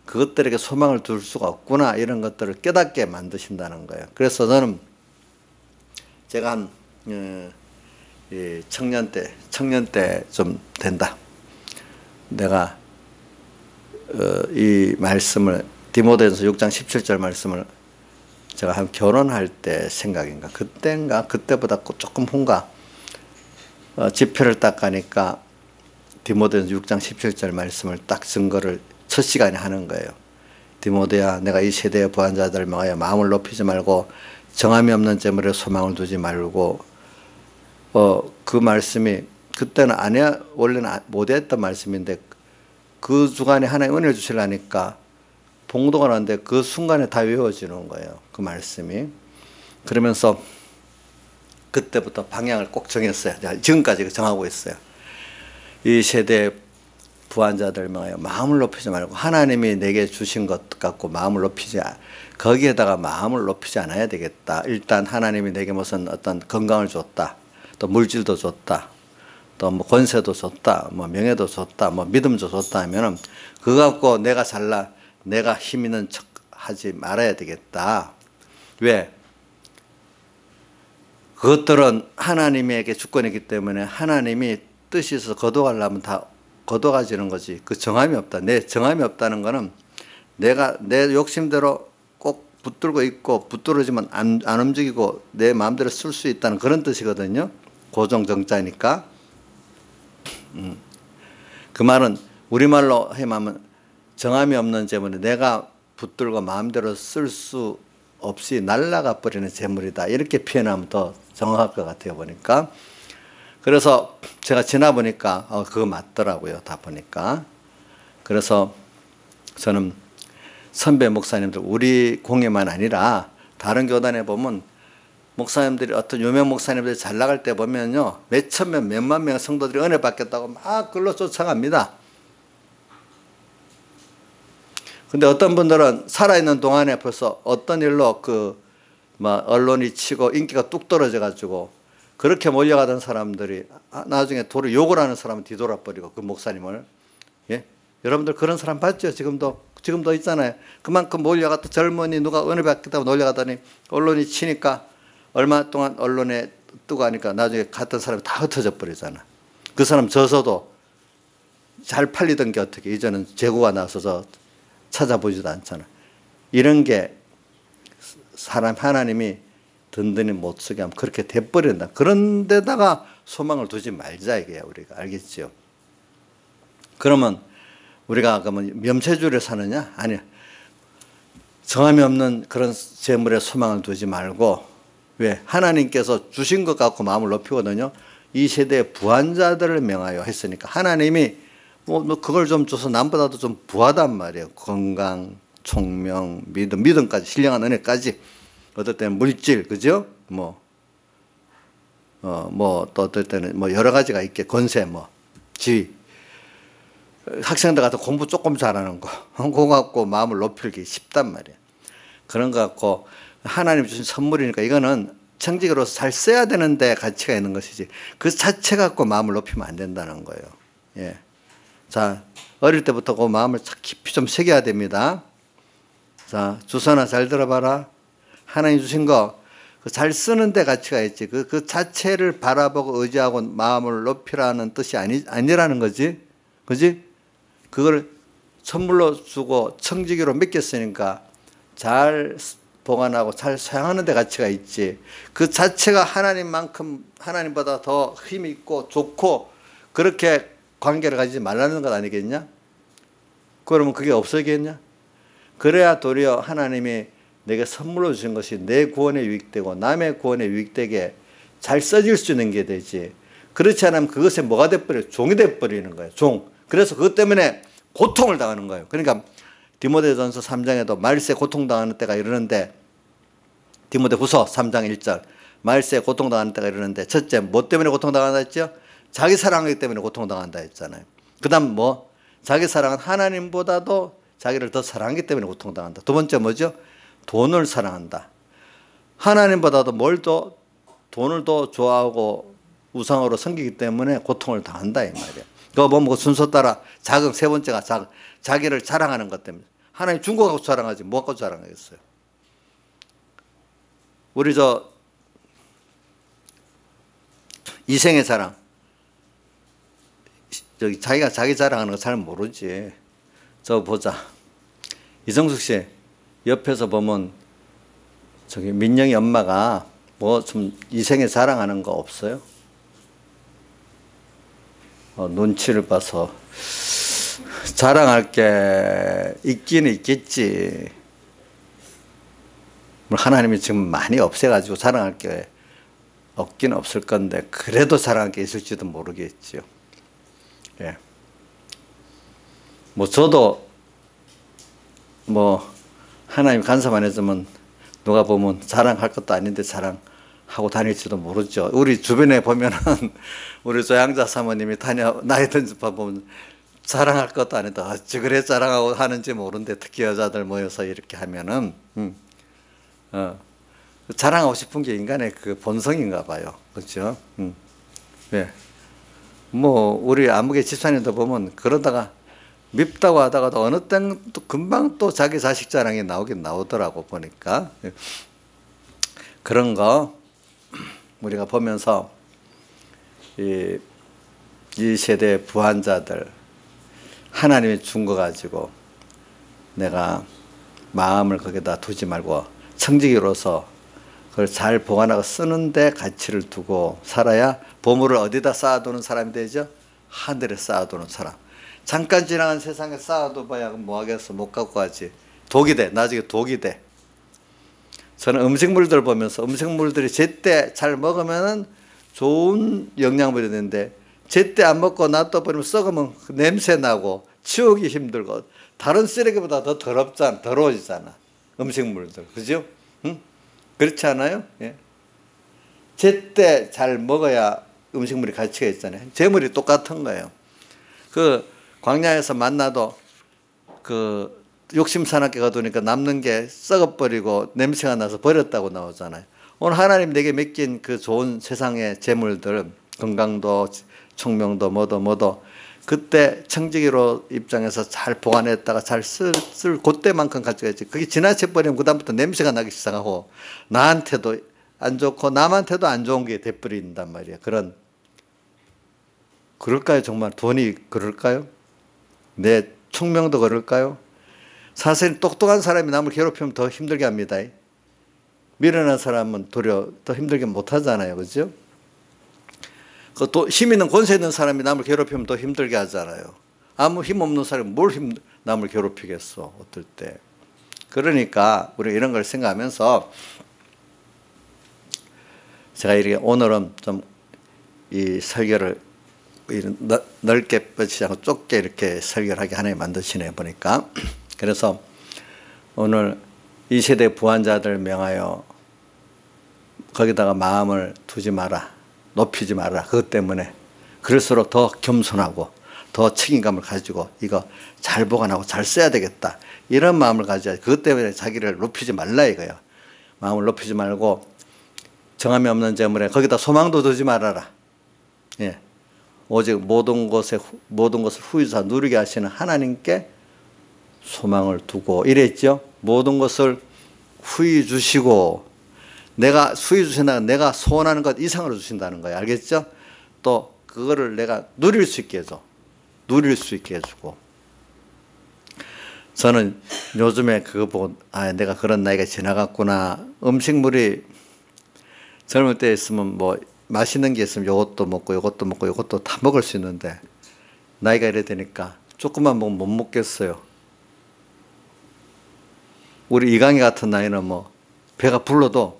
그것들에게 소망을 둘 수가 없구나. 이런 것들을 깨닫게 만드신다는 거예요. 그래서 저는 제가 한 청년 때 좀 된다. 내가 이 말씀을 디모데전서 6장 17절 말씀을 제가 한 결혼할 때 생각인가 그때보다 조금 후인가 집회를 딱 가니까 디모데전서 6장 17절 말씀을 딱 증거를 첫 시간에 하는 거예요. 디모데야, 내가 이 세대의 부한자들을 명하여 마음을 높이지 말고 정함이 없는 재물에 소망을 두지 말고 그 말씀이 그때는 원래는 못했던 말씀인데 그 주간에 하나님 은혜를 주시려니까 봉독을 하는데 그 순간에 다 외워지는 거예요. 그 말씀이. 그러면서 그때부터 방향을 꼭 정했어요. 지금까지 정하고 있어요. 이 세대 부한자들 명하여 마음을 높이지 말고 하나님이 내게 주신 것 갖고 마음을 높이지 거기에다가 마음을 높이지 않아야 되겠다. 일단 하나님이 내게 무슨 어떤 건강을 줬다. 또 물질도 줬다. 또 뭐 권세도 줬다. 뭐 명예도 줬다. 뭐 믿음도 줬다 하면은 그거 갖고 내가 잘나 내가 힘 있는 척 하지 말아야 되겠다. 왜? 그것들은 하나님에게 주권이기 때문에 하나님이 뜻이 있어서 거둬가려면 다 거둬가지는 거지. 그 정함이 없다. 내 정함이 없다는 거는 내가 내 욕심대로 꼭 붙들고 있고 붙들어지면 안 움직이고 내 마음대로 쓸 수 있다는 그런 뜻이거든요. 고정정자니까. 그 말은 우리말로 하면 정함이 없는 재물이 내가 붙들고 마음대로 쓸 수 없이 날아가 버리는 재물이다. 이렇게 표현하면 더 정확할 것 같아요. 보니까. 그래서 제가 지나보니까 그거 맞더라고요. 다 보니까. 그래서 저는 선배 목사님들 우리 공예만 아니라 다른 교단에 보면 목사님들이 어떤 유명 목사님들이 잘 나갈 때 보면요. 몇천 명, 몇만 명 성도들이 은혜 받겠다고 막 글로 쫓아갑니다. 근데 어떤 분들은 살아있는 동안에 벌써 어떤 일로 언론이 치고 인기가 뚝 떨어져가지고 그렇게 몰려가던 사람들이 나중에 도로 욕을 하는 사람은 뒤돌아버리고 그 목사님을. 예? 여러분들 그런 사람 봤죠? 지금도 있잖아요. 그만큼 몰려갔다 젊은이 누가 은혜 받겠다고 몰려가더니 언론이 치니까 얼마 동안 언론에 뜨고 하니까 나중에 갔던 사람이 다 흩어져 버리잖아. 그 사람 져서도 잘 팔리던 게 어떻게 이제는 재고가 나서서 찾아보지도 않잖아. 이런 게 하나님이 든든히 못 쓰게 하면 그렇게 돼버린다. 그런 데다가 소망을 두지 말자 이게야 우리가. 알겠죠? 그러면 우리가 그러면 명체주의를 사느냐? 아니야. 정함이 없는 그런 재물에 소망을 두지 말고 왜? 하나님께서 주신 것 갖고 마음을 높이거든요. 이 세대의 부한자들을 명하여 했으니까 하나님이 뭐 그걸 좀 줘서 남보다도 좀 부하단 말이에요. 건강, 총명, 믿음까지 신령한 은혜까지. 어떨 때는 물질, 그죠? 또 어떨 때는 여러 가지가 있게 권세, 지위. 학생들 같은 공부 조금 잘하는 거. 그거 갖고 마음을 높이기 쉽단 말이에요. 그런 거 갖고 하나님 주신 선물이니까 이거는 청지기로서 잘 써야 되는데 가치가 있는 것이지. 그 자체 갖고 마음을 높이면 안 된다는 거예요. 예. 자, 어릴 때부터 그 마음을 깊이 좀 새겨야 됩니다. 자, 주선아 잘 들어봐라. 하나님 주신 거 잘 쓰는 데 가치가 있지. 그 자체를 바라보고 의지하고 마음을 높이라는 뜻이 아니라는 거지. 그지? 그걸 선물로 주고 청지기로 맡겼으니까 잘 보관하고 잘 사용하는 데 가치가 있지. 그 자체가 하나님만큼 하나님보다 더 힘이 있고 좋고 그렇게 관계를 가지지 말라는 것 아니겠냐? 그러면 그게 없어지겠냐? 그래야 도리어 하나님이 내게 선물로 주신 것이 내 구원에 유익되고 남의 구원에 유익되게 잘 써질 수 있는 게 되지. 그렇지 않으면 그것에 뭐가 돼버려? 종이 돼버리는 거예요. 종. 그래서 그것 때문에 고통을 당하는 거예요. 그러니까 디모데전서 3장에도 말세에 고통당하는 때가 이르는데, 디모데후서 3장 1절 말세에 고통당하는 때가 이르는데, 첫째 뭐 때문에 고통당한다 했죠? 자기 사랑하기 때문에 고통당한다 했잖아요. 그 다음 뭐? 자기 사랑은 하나님보다도 자기를 더 사랑하기 때문에 고통당한다. 두 번째 뭐죠? 돈을 사랑한다. 하나님보다도 돈을 더 좋아하고 우상으로 섬기기 때문에 고통을 당한다 이 말이에요. 그거 보면 그 순서 따라 세 번째가 자기를 자랑하는 것 때문에. 하나님 준 거 갖고 자랑하지 뭐 갖고 자랑하겠어요. 우리 이생의 자랑, 자기가 자기 자랑하는 거 잘 모르지. 보자. 이정숙 씨 옆에서 보면 민영이 엄마가 뭐 좀 이생에 자랑하는 거 없어요? 눈치를 봐서 자랑할 게 있기는 있겠지. 하나님이 지금 많이 없애가지고 자랑할 게 없기는 없을 건데 그래도 자랑할 게 있을지도 모르겠죠. 예. 저도 하나님 간섭 안 해주면 누가 보면 자랑할 것도 아닌데 자랑하고 다닐지도 모르죠. 우리 주변에 보면은 우리 조양자 사모님이 나이 든지 보면 자랑할 것도 아닌데 어찌 그래 자랑하고 하는지 모르는데, 특히 여자들 모여서 이렇게 하면은 자랑하고 싶은 게 인간의 그 본성인가 봐요. 그렇죠? 예. 우리 아무개 집사님도 보면 그러다가 밉다고 하다가도 어느 때는 또 금방 또 자기 자식 자랑이 나오긴 나오더라고 보니까. 그런 거 우리가 보면서 이 세대 부한자들 하나님이 준 거 가지고 내가 마음을 거기다 두지 말고 청지기로서 그걸 잘 보관하고 쓰는데 가치를 두고 살아야 보물을 어디다 쌓아두는 사람이 되죠? 하늘에 쌓아두는 사람. 잠깐 지나간 세상에 쌓아둬봐야 뭐 하겠어? 못 갖고 가지. 독이 돼. 나중에 독이 돼. 저는 음식물들 보면서 음식물들이 제때 잘 먹으면은 좋은 영양분이 되는데 제때 안 먹고 놔둬버리면 썩으면 냄새 나고 치우기 힘들고 다른 쓰레기보다 더 더러워지잖아. 음식물들. 그죠? 응? 그렇지 않아요? 예. 제때 잘 먹어야 음식물이 가치가 있잖아요. 재물이 똑같은 거예요. 광야에서 만나도 욕심 사납게 가두니까 남는 게 썩어버리고 냄새가 나서 버렸다고 나오잖아요. 오늘 하나님 내게 맡긴 그 좋은 세상의 재물들, 건강도 총명도 뭐도 그때 청지기로 입장에서 잘 보관했다가 잘 쓸 그때만큼 가치가 있지. 그게 지나쳐 버리면 그다음부터 냄새가 나기 시작하고 나한테도 안 좋고 남한테도 안 좋은 게 돼버린단 말이야. 그럴까요? 정말 돈이 그럴까요? 내 총명도 그럴까요? 사실 똑똑한 사람이 남을 괴롭히면 더 힘들게 합니다. 미련한 사람은 도리어 더 힘들게 못하잖아요. 그죠? 힘 있는 권세 있는 사람이 남을 괴롭히면 더 힘들게 하잖아요. 아무 힘 없는 사람이 남을 괴롭히겠어. 어떨 때. 그러니까 우리가 이런 걸 생각하면서 제가 이렇게 오늘은 좀 이 설교를 넓게 뻗치지 않고 좁게 이렇게 설교를 하게 하나님 만드시네 보니까. 그래서 오늘 이 세대 부한자들 명하여 거기다가 마음을 두지 마라. 높이지 마라. 그것 때문에. 그럴수록 더 겸손하고 더 책임감을 가지고 이거 잘 보관하고 잘 써야 되겠다. 이런 마음을 가져야지. 그것 때문에 자기를 높이지 말라 이거야. 마음을 높이지 말고 정함이 없는 재물에 거기다 소망도 두지 말아라. 예. 오직 모든 것을 후유사 누리게 하시는 하나님께 소망을 두고 이랬죠. 모든 것을 후히 주시고 내가 수위 주신다는 내가 소원하는 것 이상으로 주신다는 거예요. 알겠죠? 또 그거를 내가 누릴 수 있게 해줘. 누릴 수 있게 해주고. 저는 요즘에 그거 보고 아 내가 그런 나이가 지나갔구나. 음식물이 젊을 때 있으면 뭐 맛있는 게 있으면 요것도 먹고 요것도 먹고 요것도 다 먹을 수 있는데 나이가 이래 되니까 조금만 먹으면 못 먹겠어요. 우리 이강희 같은 나이는 뭐 배가 불러도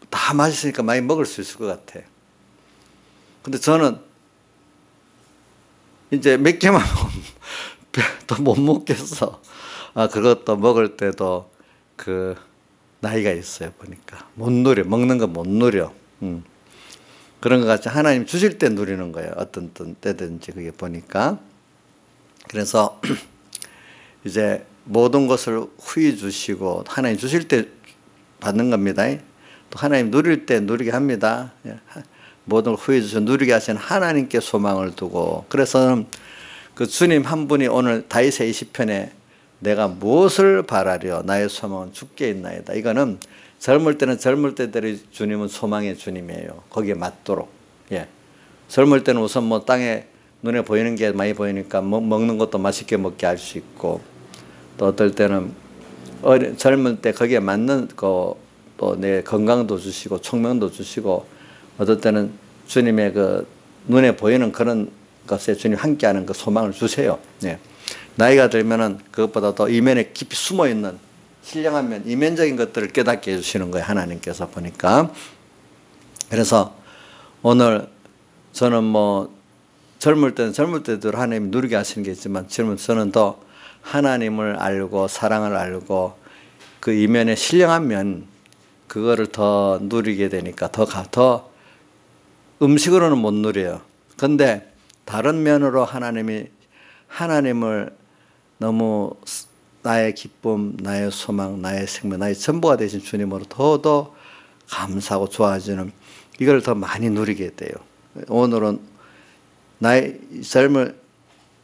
다 맛있으니까 많이 먹을 수 있을 것 같아. 근데 저는 이제 몇 개만 먹으면 더 못 먹겠어. 아, 그것도 먹을 때도 그 나이가 있어요. 보니까 못 누려. 먹는 거 못 누려. 그런 것 같이 하나님 주실 때 누리는 거예요. 어떤 때든지 그게 보니까. 그래서 이제 모든 것을 후히 주시고 하나님 주실 때 받는 겁니다. 또 하나님 누릴 때 누리게 합니다. 모든 걸 후히 주셔 누리게 하시는 하나님께 소망을 두고. 그래서 그 주님 한 분이 오늘 다윗의 20편에 내가 무엇을 바라려 나의 소망은 주께 있나이다. 이거는 젊을 때는 젊을 때대로 주님은 소망의 주님이에요. 거기에 맞도록. 예. 젊을 때는 우선 뭐 땅에 눈에 보이는 게 많이 보이니까 먹는 것도 맛있게 먹게 할 수 있고, 또 어떨 때는 젊을 때 거기에 맞는 또 내 건강도 주시고 총명도 주시고, 어떨 때는 주님의 그 눈에 보이는 그런 것에 주님 함께하는 그 소망을 주세요. 예. 나이가 들면은 그것보다 더 이면에 깊이 숨어 있는 신령한 면, 이면적인 것들을 깨닫게 해주시는 거예요. 하나님께서 보니까. 그래서 오늘 저는 뭐 젊을 때는 젊을 때대로 하나님 누리게 하시는 게 있지만 지금은 저는 더 하나님을 알고 사랑을 알고 그 이면에 신령한 면 그거를 더 누리게 되니까 더 음식으로는 못 누려요. 근데 다른 면으로 하나님을 너무 나의 기쁨, 나의 소망, 나의 생명, 나의 전부가 되신 주님으로 더 감사하고 좋아지는 이걸 더 많이 누리게 돼요. 오늘은 나의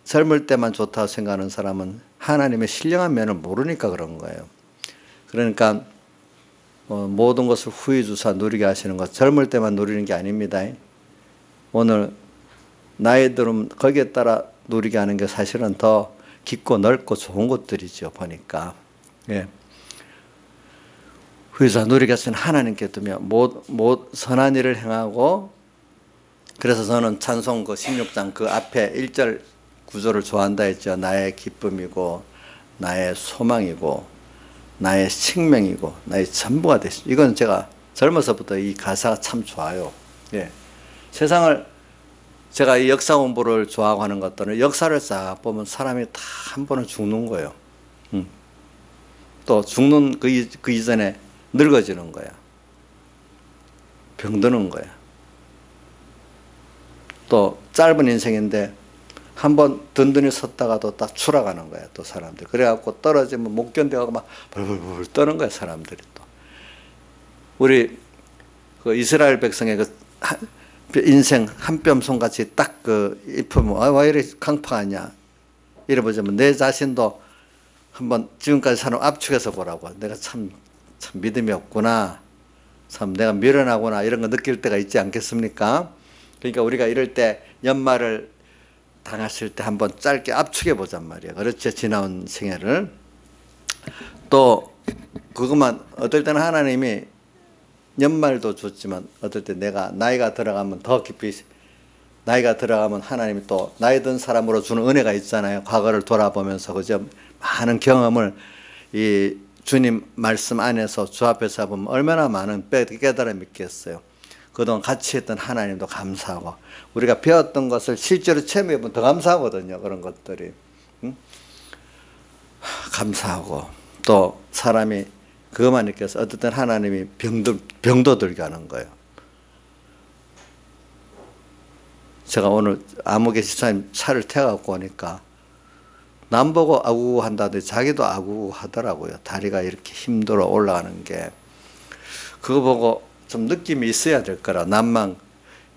젊을 때만 좋다고 생각하는 사람은 하나님의 신령한 면을 모르니까 그런 거예요. 그러니까 모든 것을 후히 주사 누리게 하시는 것, 젊을 때만 누리는 게 아닙니다. 오늘 나이 들으면 거기에 따라 누리게 하는 게 사실은 더 깊고 넓고 좋은 것들이죠. 보니까. 예. 후유사 누리게 하시는 하나님께 두며 선한 일을 행하고, 그래서 저는 찬송 그 16장 그 앞에 1절 구조를 좋아한다 했죠. 나의 기쁨이고 나의 소망이고 나의 생명이고 나의 전부가 되시죠. 이건 제가 젊어서부터 이 가사가 참 좋아요. 예. 세상을 제가 이 역사 공부를 좋아하고 하는 것들은 역사를 싹 보면 사람이 다 한 번은 죽는 거예요. 또 죽는 그 이전에 늙어지는 거야. 병드는 거야. 또 짧은 인생인데 한번 든든히 섰다가도 딱 추락하는 거야. 또 사람들. 그래갖고 떨어지면 못 견뎌가고 막 벌벌벌 떠는 거야. 사람들이 또. 우리 그 이스라엘 백성의 그 인생 한 뼘 손같이 딱 그 입으면 왜 이렇게 강팍하냐 이래 보자면 내 자신도 한번 지금까지 사는 압축해서 보라고. 내가 참 믿음이 없구나, 참 내가 미련하구나 이런 거 느낄 때가 있지 않겠습니까? 그러니까 우리가 이럴 때 연말을 당했을 때 한번 짧게 압축해 보잔 말이에요. 그렇죠. 지나온 생애를. 또 그것만 어떨 때는 하나님이 연말도 좋지만 어떨 때 내가 나이가 들어가면 더 깊이, 나이가 들어가면 하나님이 또 나이 든 사람으로 주는 은혜가 있잖아요. 과거를 돌아보면서 그저 많은 경험을 이 주님 말씀 안에서 주 앞에서 보면 얼마나 많은 깨달음이 있겠어요. 그동안 같이 했던 하나님도 감사하고 우리가 배웠던 것을 실제로 체험해보면 더 감사하거든요. 그런 것들이. 감사하고 또 사람이 그것만 느껴서 어떨 땐 하나님이 병도 들게 하는 거예요. 제가 오늘 아무개 집사님 차를 태워갖고 오니까 남 보고 아구구 한다더니 자기도 아구구 하더라고요. 다리가 이렇게 힘들어 올라가는 게. 그거 보고 좀 느낌이 있어야 될 거라. 남만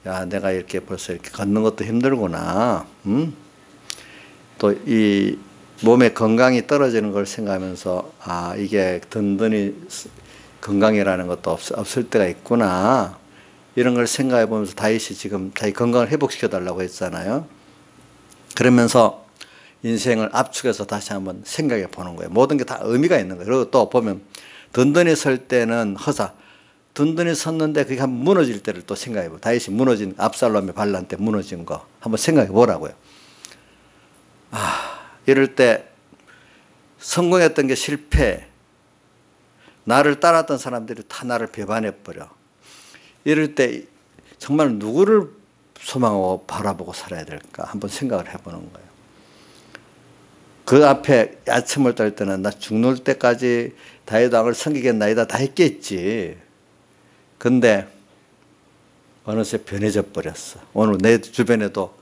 야 내가 이렇게 벌써 이렇게 걷는 것도 힘들구나. 또 이 몸의 건강이 떨어지는 걸 생각하면서 아 이게 든든히 건강이라는 것도 없을 때가 있구나. 이런 걸 생각해 보면서 다윗이 지금 자기 건강을 회복시켜 달라고 했잖아요. 그러면서 인생을 압축해서 다시 한번 생각해 보는 거예요. 모든 게 다 의미가 있는 거예요. 그리고 또 보면 든든히 설 때는 허사, 든든히 섰는데 그게 한번 무너질 때를 또 생각해 보고, 다윗이 무너진 압살롬의 반란 때 무너진 거 한번 생각해 보라고요. 이럴 때 성공했던 게 실패, 나를 따랐던 사람들이 다 나를 배반해 버려. 이럴 때 정말 누구를 소망하고 바라보고 살아야 될까 한번 생각을 해보는 거예요. 그 앞에 야침을 떨 때는 나 죽는 때까지 다윗 왕을 섬기겠나이다 다 했겠지. 근데 어느새 변해져 버렸어. 오늘 내 주변에도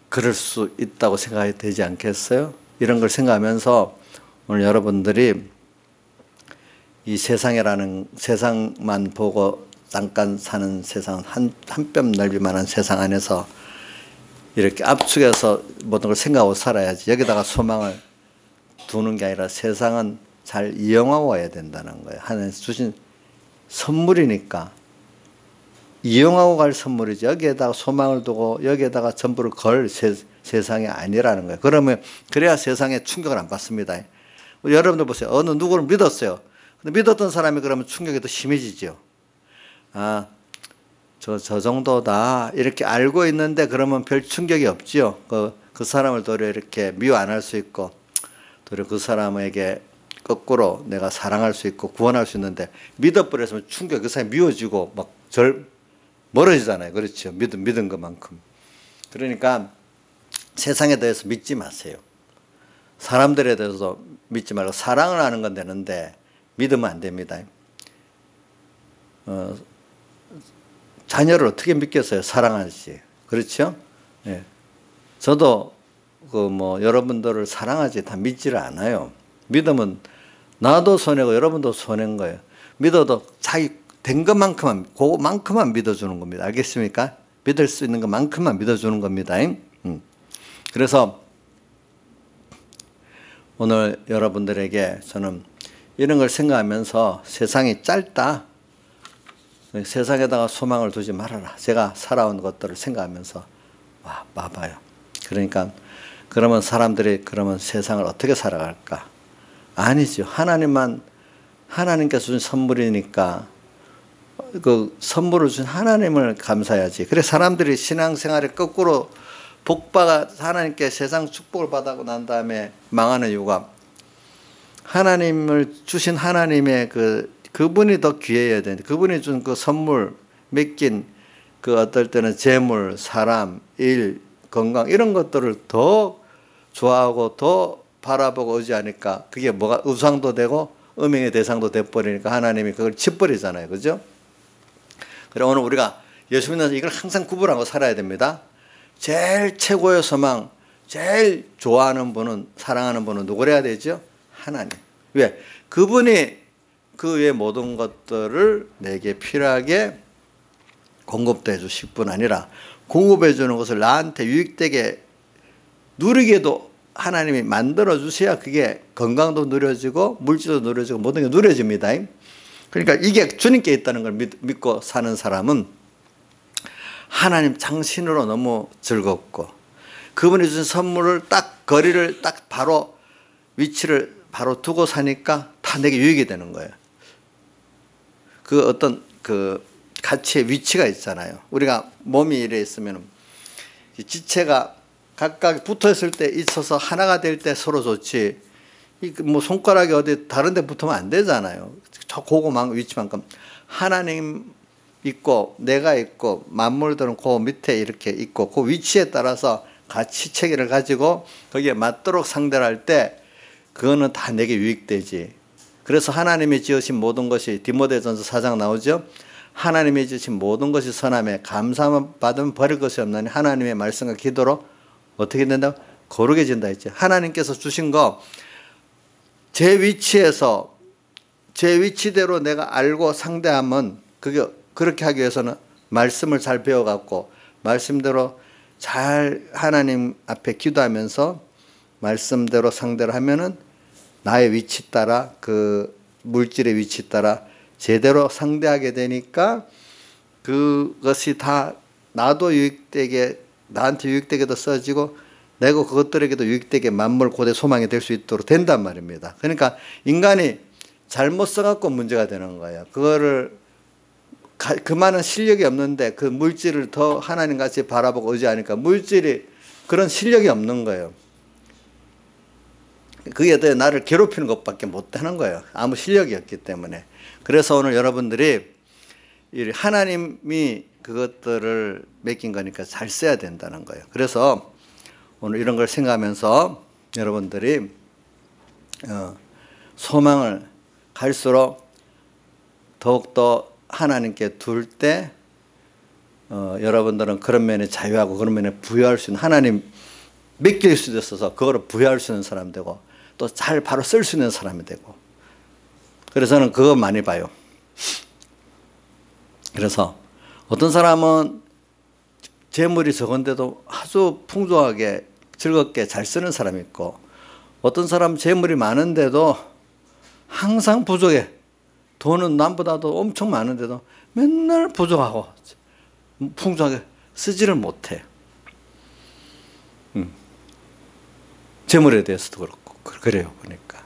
그럴 수 있다고 생각이 되지 않겠어요? 이런 걸 생각하면서 오늘 여러분들이 이 세상만 보고 잠깐 사는 세상, 한 뼘 넓이만한 세상 안에서 이렇게 압축해서 모든 걸 생각하고 살아야지. 여기다가 소망을 두는 게 아니라 세상은 잘 이용하고 와야 된다는 거예요. 하나님께서 주신 선물이니까 이용하고 갈 선물이지, 여기에다가 소망을 두고 여기에다가 전부를 걸 세상이 아니라는 거예요. 그래야 세상에 충격을 안 받습니다. 여러분들 보세요. 어느 누구를 믿었어요. 근데 믿었던 사람이 그러면 충격이 더 심해지죠. 저 정도다 이렇게 알고 있는데 그러면 별 충격이 없지요. 그 사람을 도리어 이렇게 미워 안 할 수 있고, 도리어 그 사람에게 거꾸로 내가 사랑할 수 있고 구원할 수 있는데, 믿어버렸으면 충격, 그 사람이 미워지고 막 멀어지잖아요. 그렇죠. 믿은 것만큼. 그러니까 세상에 대해서 믿지 마세요. 사람들에 대해서 믿지 말고 사랑을 하는 건 되는데 믿으면 안 됩니다. 자녀를 어떻게 믿겠어요? 사랑하지. 그렇죠? 예. 저도 여러분들을 사랑하지 다 믿지를 않아요. 믿으면 나도 손해고 여러분도 손해인 거예요. 믿어도 자기 된 것만큼만, 그만큼만 믿어주는 겁니다. 알겠습니까? 믿을 수 있는 것만큼만 믿어주는 겁니다. 그래서 오늘 여러분들에게 저는 이런 걸 생각하면서 세상이 짧다. 세상에다가 소망을 두지 말아라. 제가 살아온 것들을 생각하면서 봐봐요. 그러니까 그러면 사람들이 그러면 세상을 어떻게 살아갈까? 아니죠. 하나님께서 준 선물이니까 그 선물을 준 하나님을 감사해야지. 그래 사람들이 신앙생활에 거꾸로 하나님께 세상 축복을 받고 난 다음에 망하는 이유가, 하나님을 주신 하나님의 그분이 더 귀해야 되는데, 그분이 준 그 선물, 맡긴 어떨 때는 재물, 사람, 일, 건강 이런 것들을 더 좋아하고 더 바라보고 의지하니까 그게 뭐가 우상도 되고 음행의 대상도 돼버리니까 하나님이 그걸 치버리잖아요. 그죠? 그래 오늘 우리가 예수 믿는 이걸 항상 구분하고 살아야 됩니다. 제일 최고의 소망, 제일 좋아하는 분은, 사랑하는 분은 누구래야 되죠? 하나님. 왜? 그분이 그 외의 모든 것들을 내게 필요하게 공급도 해주실 뿐 아니라 공급해 주는 것을 나한테 유익되게 누리게도 하나님이 만들어 주셔야 그게 건강도 누려지고 물질도 누려지고 모든 게 누려집니다. 그러니까 이게 주님께 있다는 걸 믿고 사는 사람은 하나님 당신으로 너무 즐겁고, 그분이 주신 선물을 딱 거리를 딱 바로 위치를 바로 두고 사니까 다 내게 유익이 되는 거예요. 그 어떤 가치의 위치가 있잖아요. 우리가 몸이 이래 있으면 지체가 각각 붙어 있을 때 있어서 하나가 될 때 서로 좋지, 손가락이 어디 다른 데 붙으면 안 되잖아요. 저 위치만큼 하나님 있고 내가 있고 만물들은 그 밑에 이렇게 있고 그 위치에 따라서 가치 체계를 가지고 거기에 맞도록 상대를 할 때 그거는 다 내게 유익되지. 그래서 하나님이 지으신 모든 것이 디모데전서 4장 나오죠. 하나님이 지으신 모든 것이 선함에 감사함을 받으면 버릴 것이 없나니 하나님의 말씀과 기도로 어떻게 된다고? 거룩해진다 했죠. 하나님께서 주신 거 제 위치에서 제 위치대로 내가 알고 상대하면 그게 그렇게 하기 위해서는 말씀을 잘 배워갖고 말씀대로 잘 하나님 앞에 기도하면서 말씀대로 상대를 하면은 나의 위치 따라 그 물질의 위치 따라 제대로 상대하게 되니까 그것이 다 나도 유익되게, 나한테 유익되게도 써지고 내가 그것들에게도 유익되게 만물 고대 소망이 될 수 있도록 된단 말입니다. 그러니까 인간이 잘못 써갖고 문제가 되는 거예요. 그거를 그만한 실력이 없는데 그 물질을 더 하나님같이 바라보고 의지하니까 물질이 그런 실력이 없는 거예요. 그게 더 나를 괴롭히는 것밖에 못하는 거예요. 아무 실력이 없기 때문에. 그래서 오늘 여러분들이 하나님이 그것들을 맡긴 거니까 잘 써야 된다는 거예요. 그래서 오늘 이런 걸 생각하면서 여러분들이 소망을 갈수록 더욱더 하나님께 둘 때 여러분들은 그런 면에 자유하고 그런 면에 부여할 수 있는, 하나님 맡길 수도 있어서 그거를 부여할 수 있는 사람 되고 또 잘 바로 쓸 수 있는 사람이 되고. 그래서 저는 그거 많이 봐요. 그래서 어떤 사람은 재물이 적은데도 아주 풍족하게 즐겁게 잘 쓰는 사람이 있고, 어떤 사람은 재물이 많은데도 항상 부족해. 돈은 남보다도 엄청 많은데도 맨날 부족하고 풍족하게 쓰지를 못해. 재물에 대해서도 그렇고 그래요. 보니까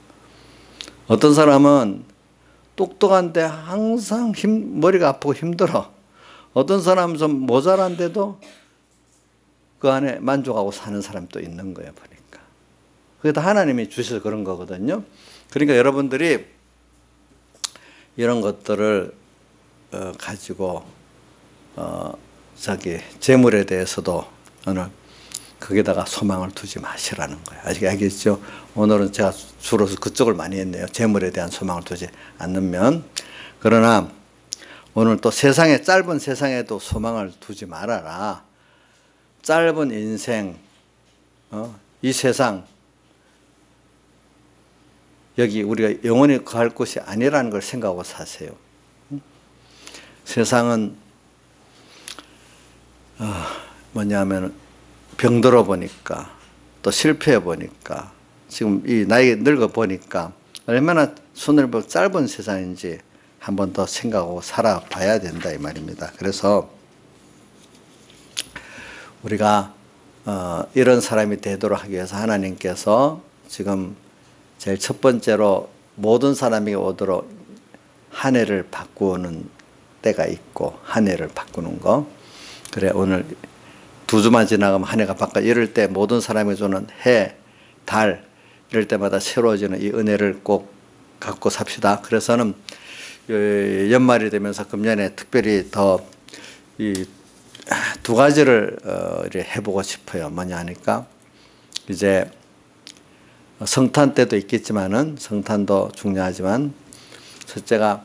어떤 사람은 똑똑한데 항상 머리가 아프고 힘들어. 어떤 사람은 좀 모자란데도 그 안에 만족하고 사는 사람도 있는 거예요. 보니까 그게 다 하나님이 주셔서 그런 거거든요. 그러니까 여러분들이 이런 것들을 가지고 자기 재물에 대해서도 오늘 거기다가 소망을 두지 마시라는 거예요. 아직 알겠죠? 오늘은 제가 주로서 그쪽을 많이 했네요. 재물에 대한 소망을 두지 않으면. 그러나 오늘 또 세상에, 짧은 세상에도 소망을 두지 말아라. 짧은 인생, 이 세상, 여기 우리가 영원히 갈 곳이 아니라는 걸 생각하고 사세요. 세상은 뭐냐면 병들어 보니까, 또 실패해 보니까, 지금 이 나이 늙어 보니까 얼마나 수늘보 짧은 세상인지 한 번 더 생각하고 살아봐야 된다 이 말입니다. 그래서 우리가 이런 사람이 되도록 하기 위해서 하나님께서 지금 제일 첫 번째로 모든 사람이 오도록 한 해를 바꾸는 때가 있고, 한 해를 바꾸는 거. 그래, 오늘 2주만 지나가면 한 해가 바뀌어. 이럴 때 모든 사람이 주는 해, 달, 이럴 때마다 새로워지는 이 은혜를 꼭 갖고 삽시다. 그래서는 연말이 되면서 금년에 특별히 더 이 2가지를 해보고 싶어요. 뭐냐 하니까 이제 성탄 때도 있겠지만은, 성탄도 중요하지만, 첫째가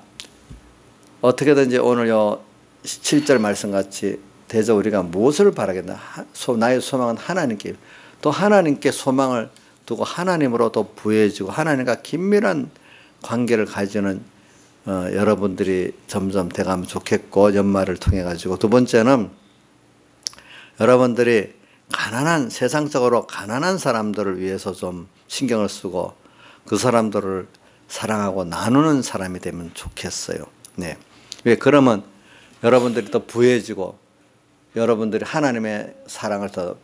어떻게든지 오늘 요 7절 말씀같이 대저 우리가 무엇을 바라겠나. 나의 소망은 하나님께, 또 하나님께 소망을 두고 하나님으로 또 부해지고 하나님과 긴밀한 관계를 가지는 여러분들이 점점 돼가면 좋겠고, 연말을 통해 가지고. 두 번째는 여러분들이 가난한, 세상적으로 가난한 사람들을 위해서 좀 신경을 쓰고 그 사람들을 사랑하고 나누는 사람이 되면 좋겠어요. 네. 왜? 그러면 여러분들이 더 부해지고 여러분들이 하나님의 사랑을 더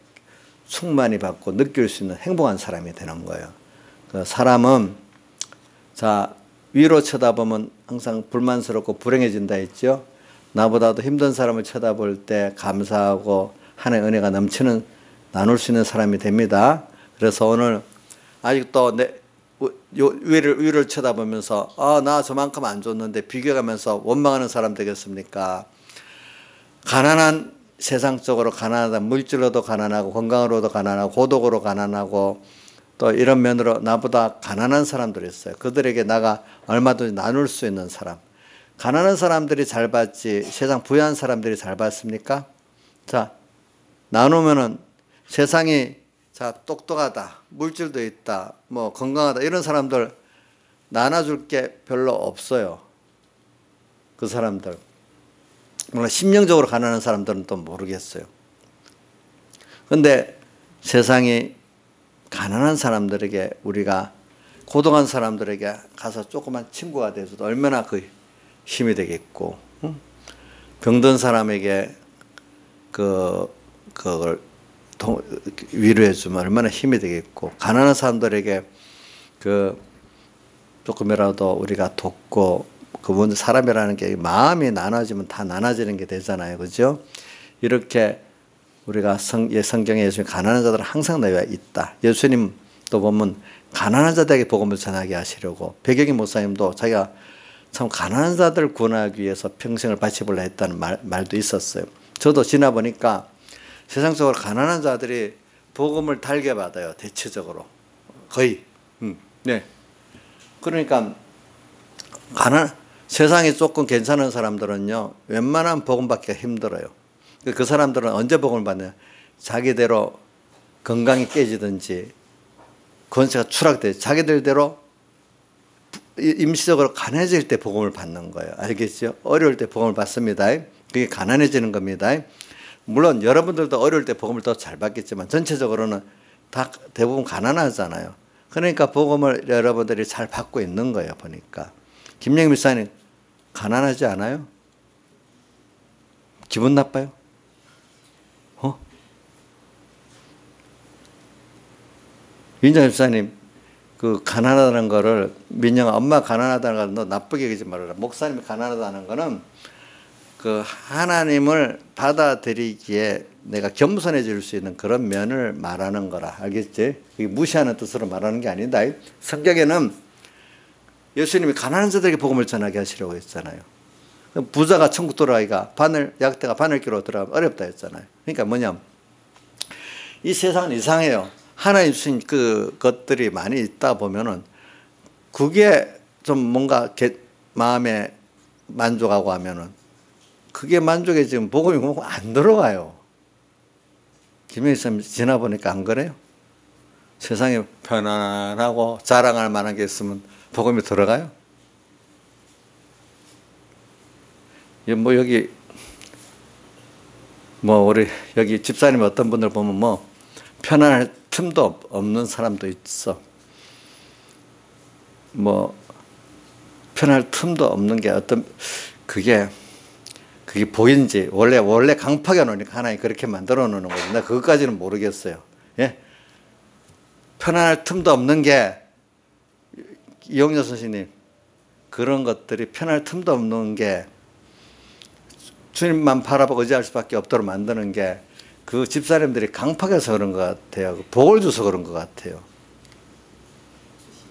충만히 받고 느낄 수 있는 행복한 사람이 되는 거예요. 그 사람은, 자, 위로 쳐다보면 항상 불만스럽고 불행해진다 했죠. 나보다도 힘든 사람을 쳐다볼 때 감사하고 하나님의 은혜가 넘치는, 나눌 수 있는 사람이 됩니다. 그래서 오늘 아직도 위를 쳐다보면서 나 저만큼 안 줬는데 비교하면서 원망하는 사람 되겠습니까? 가난한, 세상적으로 가난하다, 물질로도 가난하고 건강으로도 가난하고 고독으로 가난하고 또 이런 면으로 나보다 가난한 사람들이 있어요. 그들에게 나가 얼마든지 나눌 수 있는 사람. 가난한 사람들이 잘 받지 세상 부유한 사람들이 잘 받습니까? 자, 나누면은 세상이, 자, 똑똑하다, 물질도 있다, 뭐 건강하다, 이런 사람들 나눠줄 게 별로 없어요. 그 사람들. 물론 심령적으로 가난한 사람들은 또 모르겠어요. 그런데 세상이 가난한 사람들에게 우리가 고독한 사람들에게 가서 조그만 친구가 돼서도 얼마나 그 힘이 되겠고, 응? 병든 사람에게 그걸 위로해주면 얼마나 힘이 되겠고, 가난한 사람들에게 조금이라도 우리가 돕고, 그분 사람이라는 게 마음이 나눠지면 다 나눠지는 게 되잖아요. 그죠? 이렇게 우리가 성경에 예수님 가난한 자들은 항상 너희와 있다. 예수님도 보면 가난한 자들에게 복음을 전하게 하시려고, 백영희 목사님도 자기가 참 가난한 자들을 구원하기 위해서 평생을 바치보려 했다는 말도 있었어요. 저도 지나보니까 세상적으로 가난한 자들이 복음을 달게 받아요. 대체적으로. 거의. 네. 그러니까 세상이 조금 괜찮은 사람들은요, 웬만하면 복음 받기가 힘들어요. 그 사람들은 언제 복음을 받냐? 자기대로 건강이 깨지든지 권세가 추락되지, 자기들대로 임시적으로 가난해질 때 복음을 받는 거예요. 알겠죠? 어려울 때 복음을 받습니다. 그게 가난해지는 겁니다. 물론 여러분들도 어려울 때 복음을 더 잘 받겠지만 전체적으로는 다 대부분 가난하잖아요. 그러니까 복음을 여러분들이 잘 받고 있는 거예요. 보니까 김영희 목사님 가난하지 않아요? 기분 나빠요? 민정 목사님 그 가난하다는 거를, 민영아 엄마 가난하다는 걸 너 나쁘게 얘기하지 말아라. 목사님이 가난하다는 거는 그 하나님을 받아들이기에 내가 겸손해질 수 있는 그런 면을 말하는 거라. 알겠지? 그게 무시하는 뜻으로 말하는 게 아니다. 성경에는 예수님이 가난한 자들에게 복음을 전하게 하시려고 했잖아요. 부자가 천국 들어가기가 약대가 바늘기로 들어가면 어렵다 했잖아요. 그러니까 뭐냐면 이 세상은 이상해요. 하나님 주신 그 것들이 많이 있다 보면은 그게 좀 뭔가 마음에 만족하고 하면은 그게 만족해 지금 복음이 안 들어가요. 김영희 쌤 지나보니까 안 그래요? 세상에 편안하고 자랑할 만한 게 있으면 복음이 들어가요? 여기 우리 여기 집사님 어떤 분들 보면 편안할 틈도 없는 사람도 있어. 편할 틈도 없는 게 그게 보인지, 원래 강팍해 놓으니까 하나님 그렇게 만들어 놓는 거지. 나 그것까지는 모르겠어요. 예? 편안할 틈도 없는 게, 이용렬 선생님, 그런 것들이 편할 틈도 없는 게 주님만 바라보고 의지할 수밖에 없도록 만드는 게 그 집사님들이 강팍해서 그런 것 같아요. 복을 줘서 그런 것 같아요.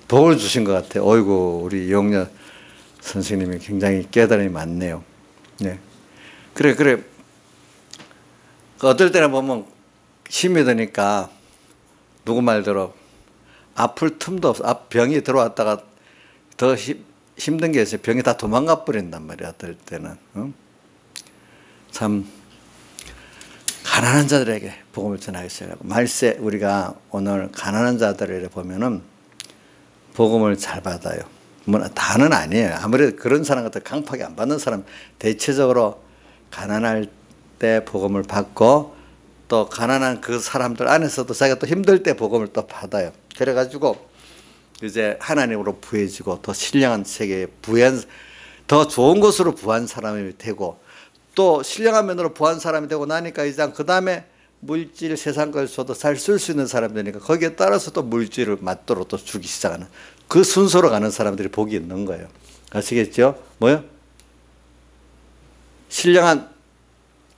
복을 주신 것 같아요. 어이구, 우리 이용렬 선생님이 굉장히 깨달음이 많네요. 네. 그래. 어떨 때는 보면 힘이 드니까 누구 말대로 아플 틈도 없어. 병이 들어왔다가 더 힘든 게 있어요. 병이 다 도망가 버린단 말이야. 어떨 때는. 참 가난한 자들에게 복음을 전하겠어요. 말세 우리가 오늘 가난한 자들을 보면은 복음을 잘 받아요. 다는 아니에요. 아무래도 그런 사람 같은 강팍이 안 받는 사람, 대체적으로 가난할 때 복음을 받고 또 가난한 그 사람들 안에서도 자기가 또 힘들 때 복음을 또 받아요. 그래가지고 이제 하나님으로 부해지고 더 신령한 세계에 더 좋은 곳으로 부한 사람이 되고, 또 신령한 면으로 부한 사람이 되고 나니까 이제 그 다음에 물질 세상 걸 줘도 잘 쓸 수 있는 사람이 되니까 거기에 따라서 또 물질을 맞도록 또 주기 시작하는 그 순서로 가는 사람들이 복이 있는 거예요. 아시겠죠? 뭐요? 신령한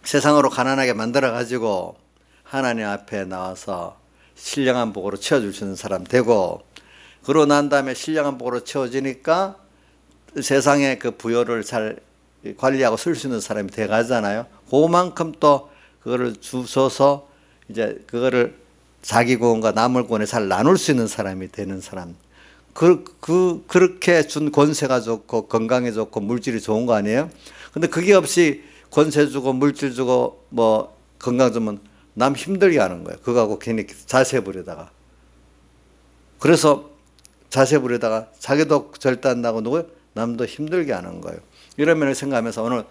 세상으로 가난하게 만들어 가지고 하나님 앞에 나와서 신령한 복으로 채워주시는 사람 되고, 그러고 난 다음에 신령한 복으로 채워지니까 세상의 그 부여를 잘 관리하고 쓸 수 있는 사람이 돼 가잖아요. 그만큼 또 그거를 주셔서 이제 그거를 자기 구원과 남을 구원에 잘 나눌 수 있는 사람이 되는 사람. 그렇게 준 권세가 좋고 건강에 좋고 물질이 좋은 거 아니에요? 근데 그게 없이 권세 주고 물질 주고 건강 주면 남 힘들게 하는 거예요. 그거하고 괜히 자세 부리다가. 그래서 자세 부리다가 자기도 절단나고 누구요? 남도 힘들게 하는 거예요. 이런 면을 생각하면서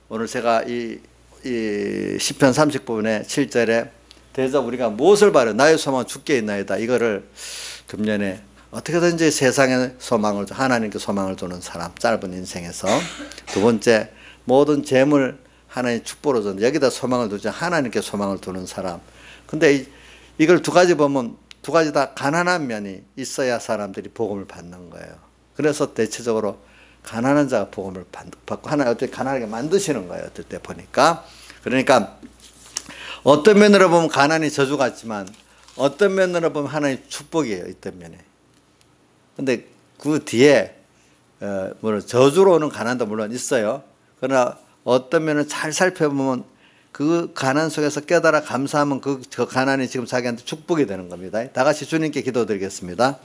오늘 제가 이 시편 30부분의 7절에 대접 우리가 무엇을 바래 나의 소망은 주께 있나이다, 이거를 금년에 어떻게든지 세상에 소망을 하나님께 소망을 두는 사람, 짧은 인생에서. 두 번째, 모든 재물 하나님 축복으로 주는 여기다 소망을 두지 하나님께 소망을 두는 사람. 근데 이걸 두 가지 보면 두 가지 다 가난한 면이 있어야 사람들이 복음을 받는 거예요. 그래서 대체적으로 가난한 자가 복음을 받고 하나님 어떻게 가난하게 만드시는 거예요. 어떨 때 보니까. 그러니까 어떤 면으로 보면 가난이 저주 같지만 어떤 면으로 보면 하나님 축복이에요. 어떤 면에. 근데 그 뒤에 물론 저주로 오는 가난도 물론 있어요. 그러나 어떤 면을 잘 살펴보면 그 가난 속에서 깨달아 감사하면 그 가난이 지금 자기한테 축복이 되는 겁니다. 다 같이 주님께 기도드리겠습니다.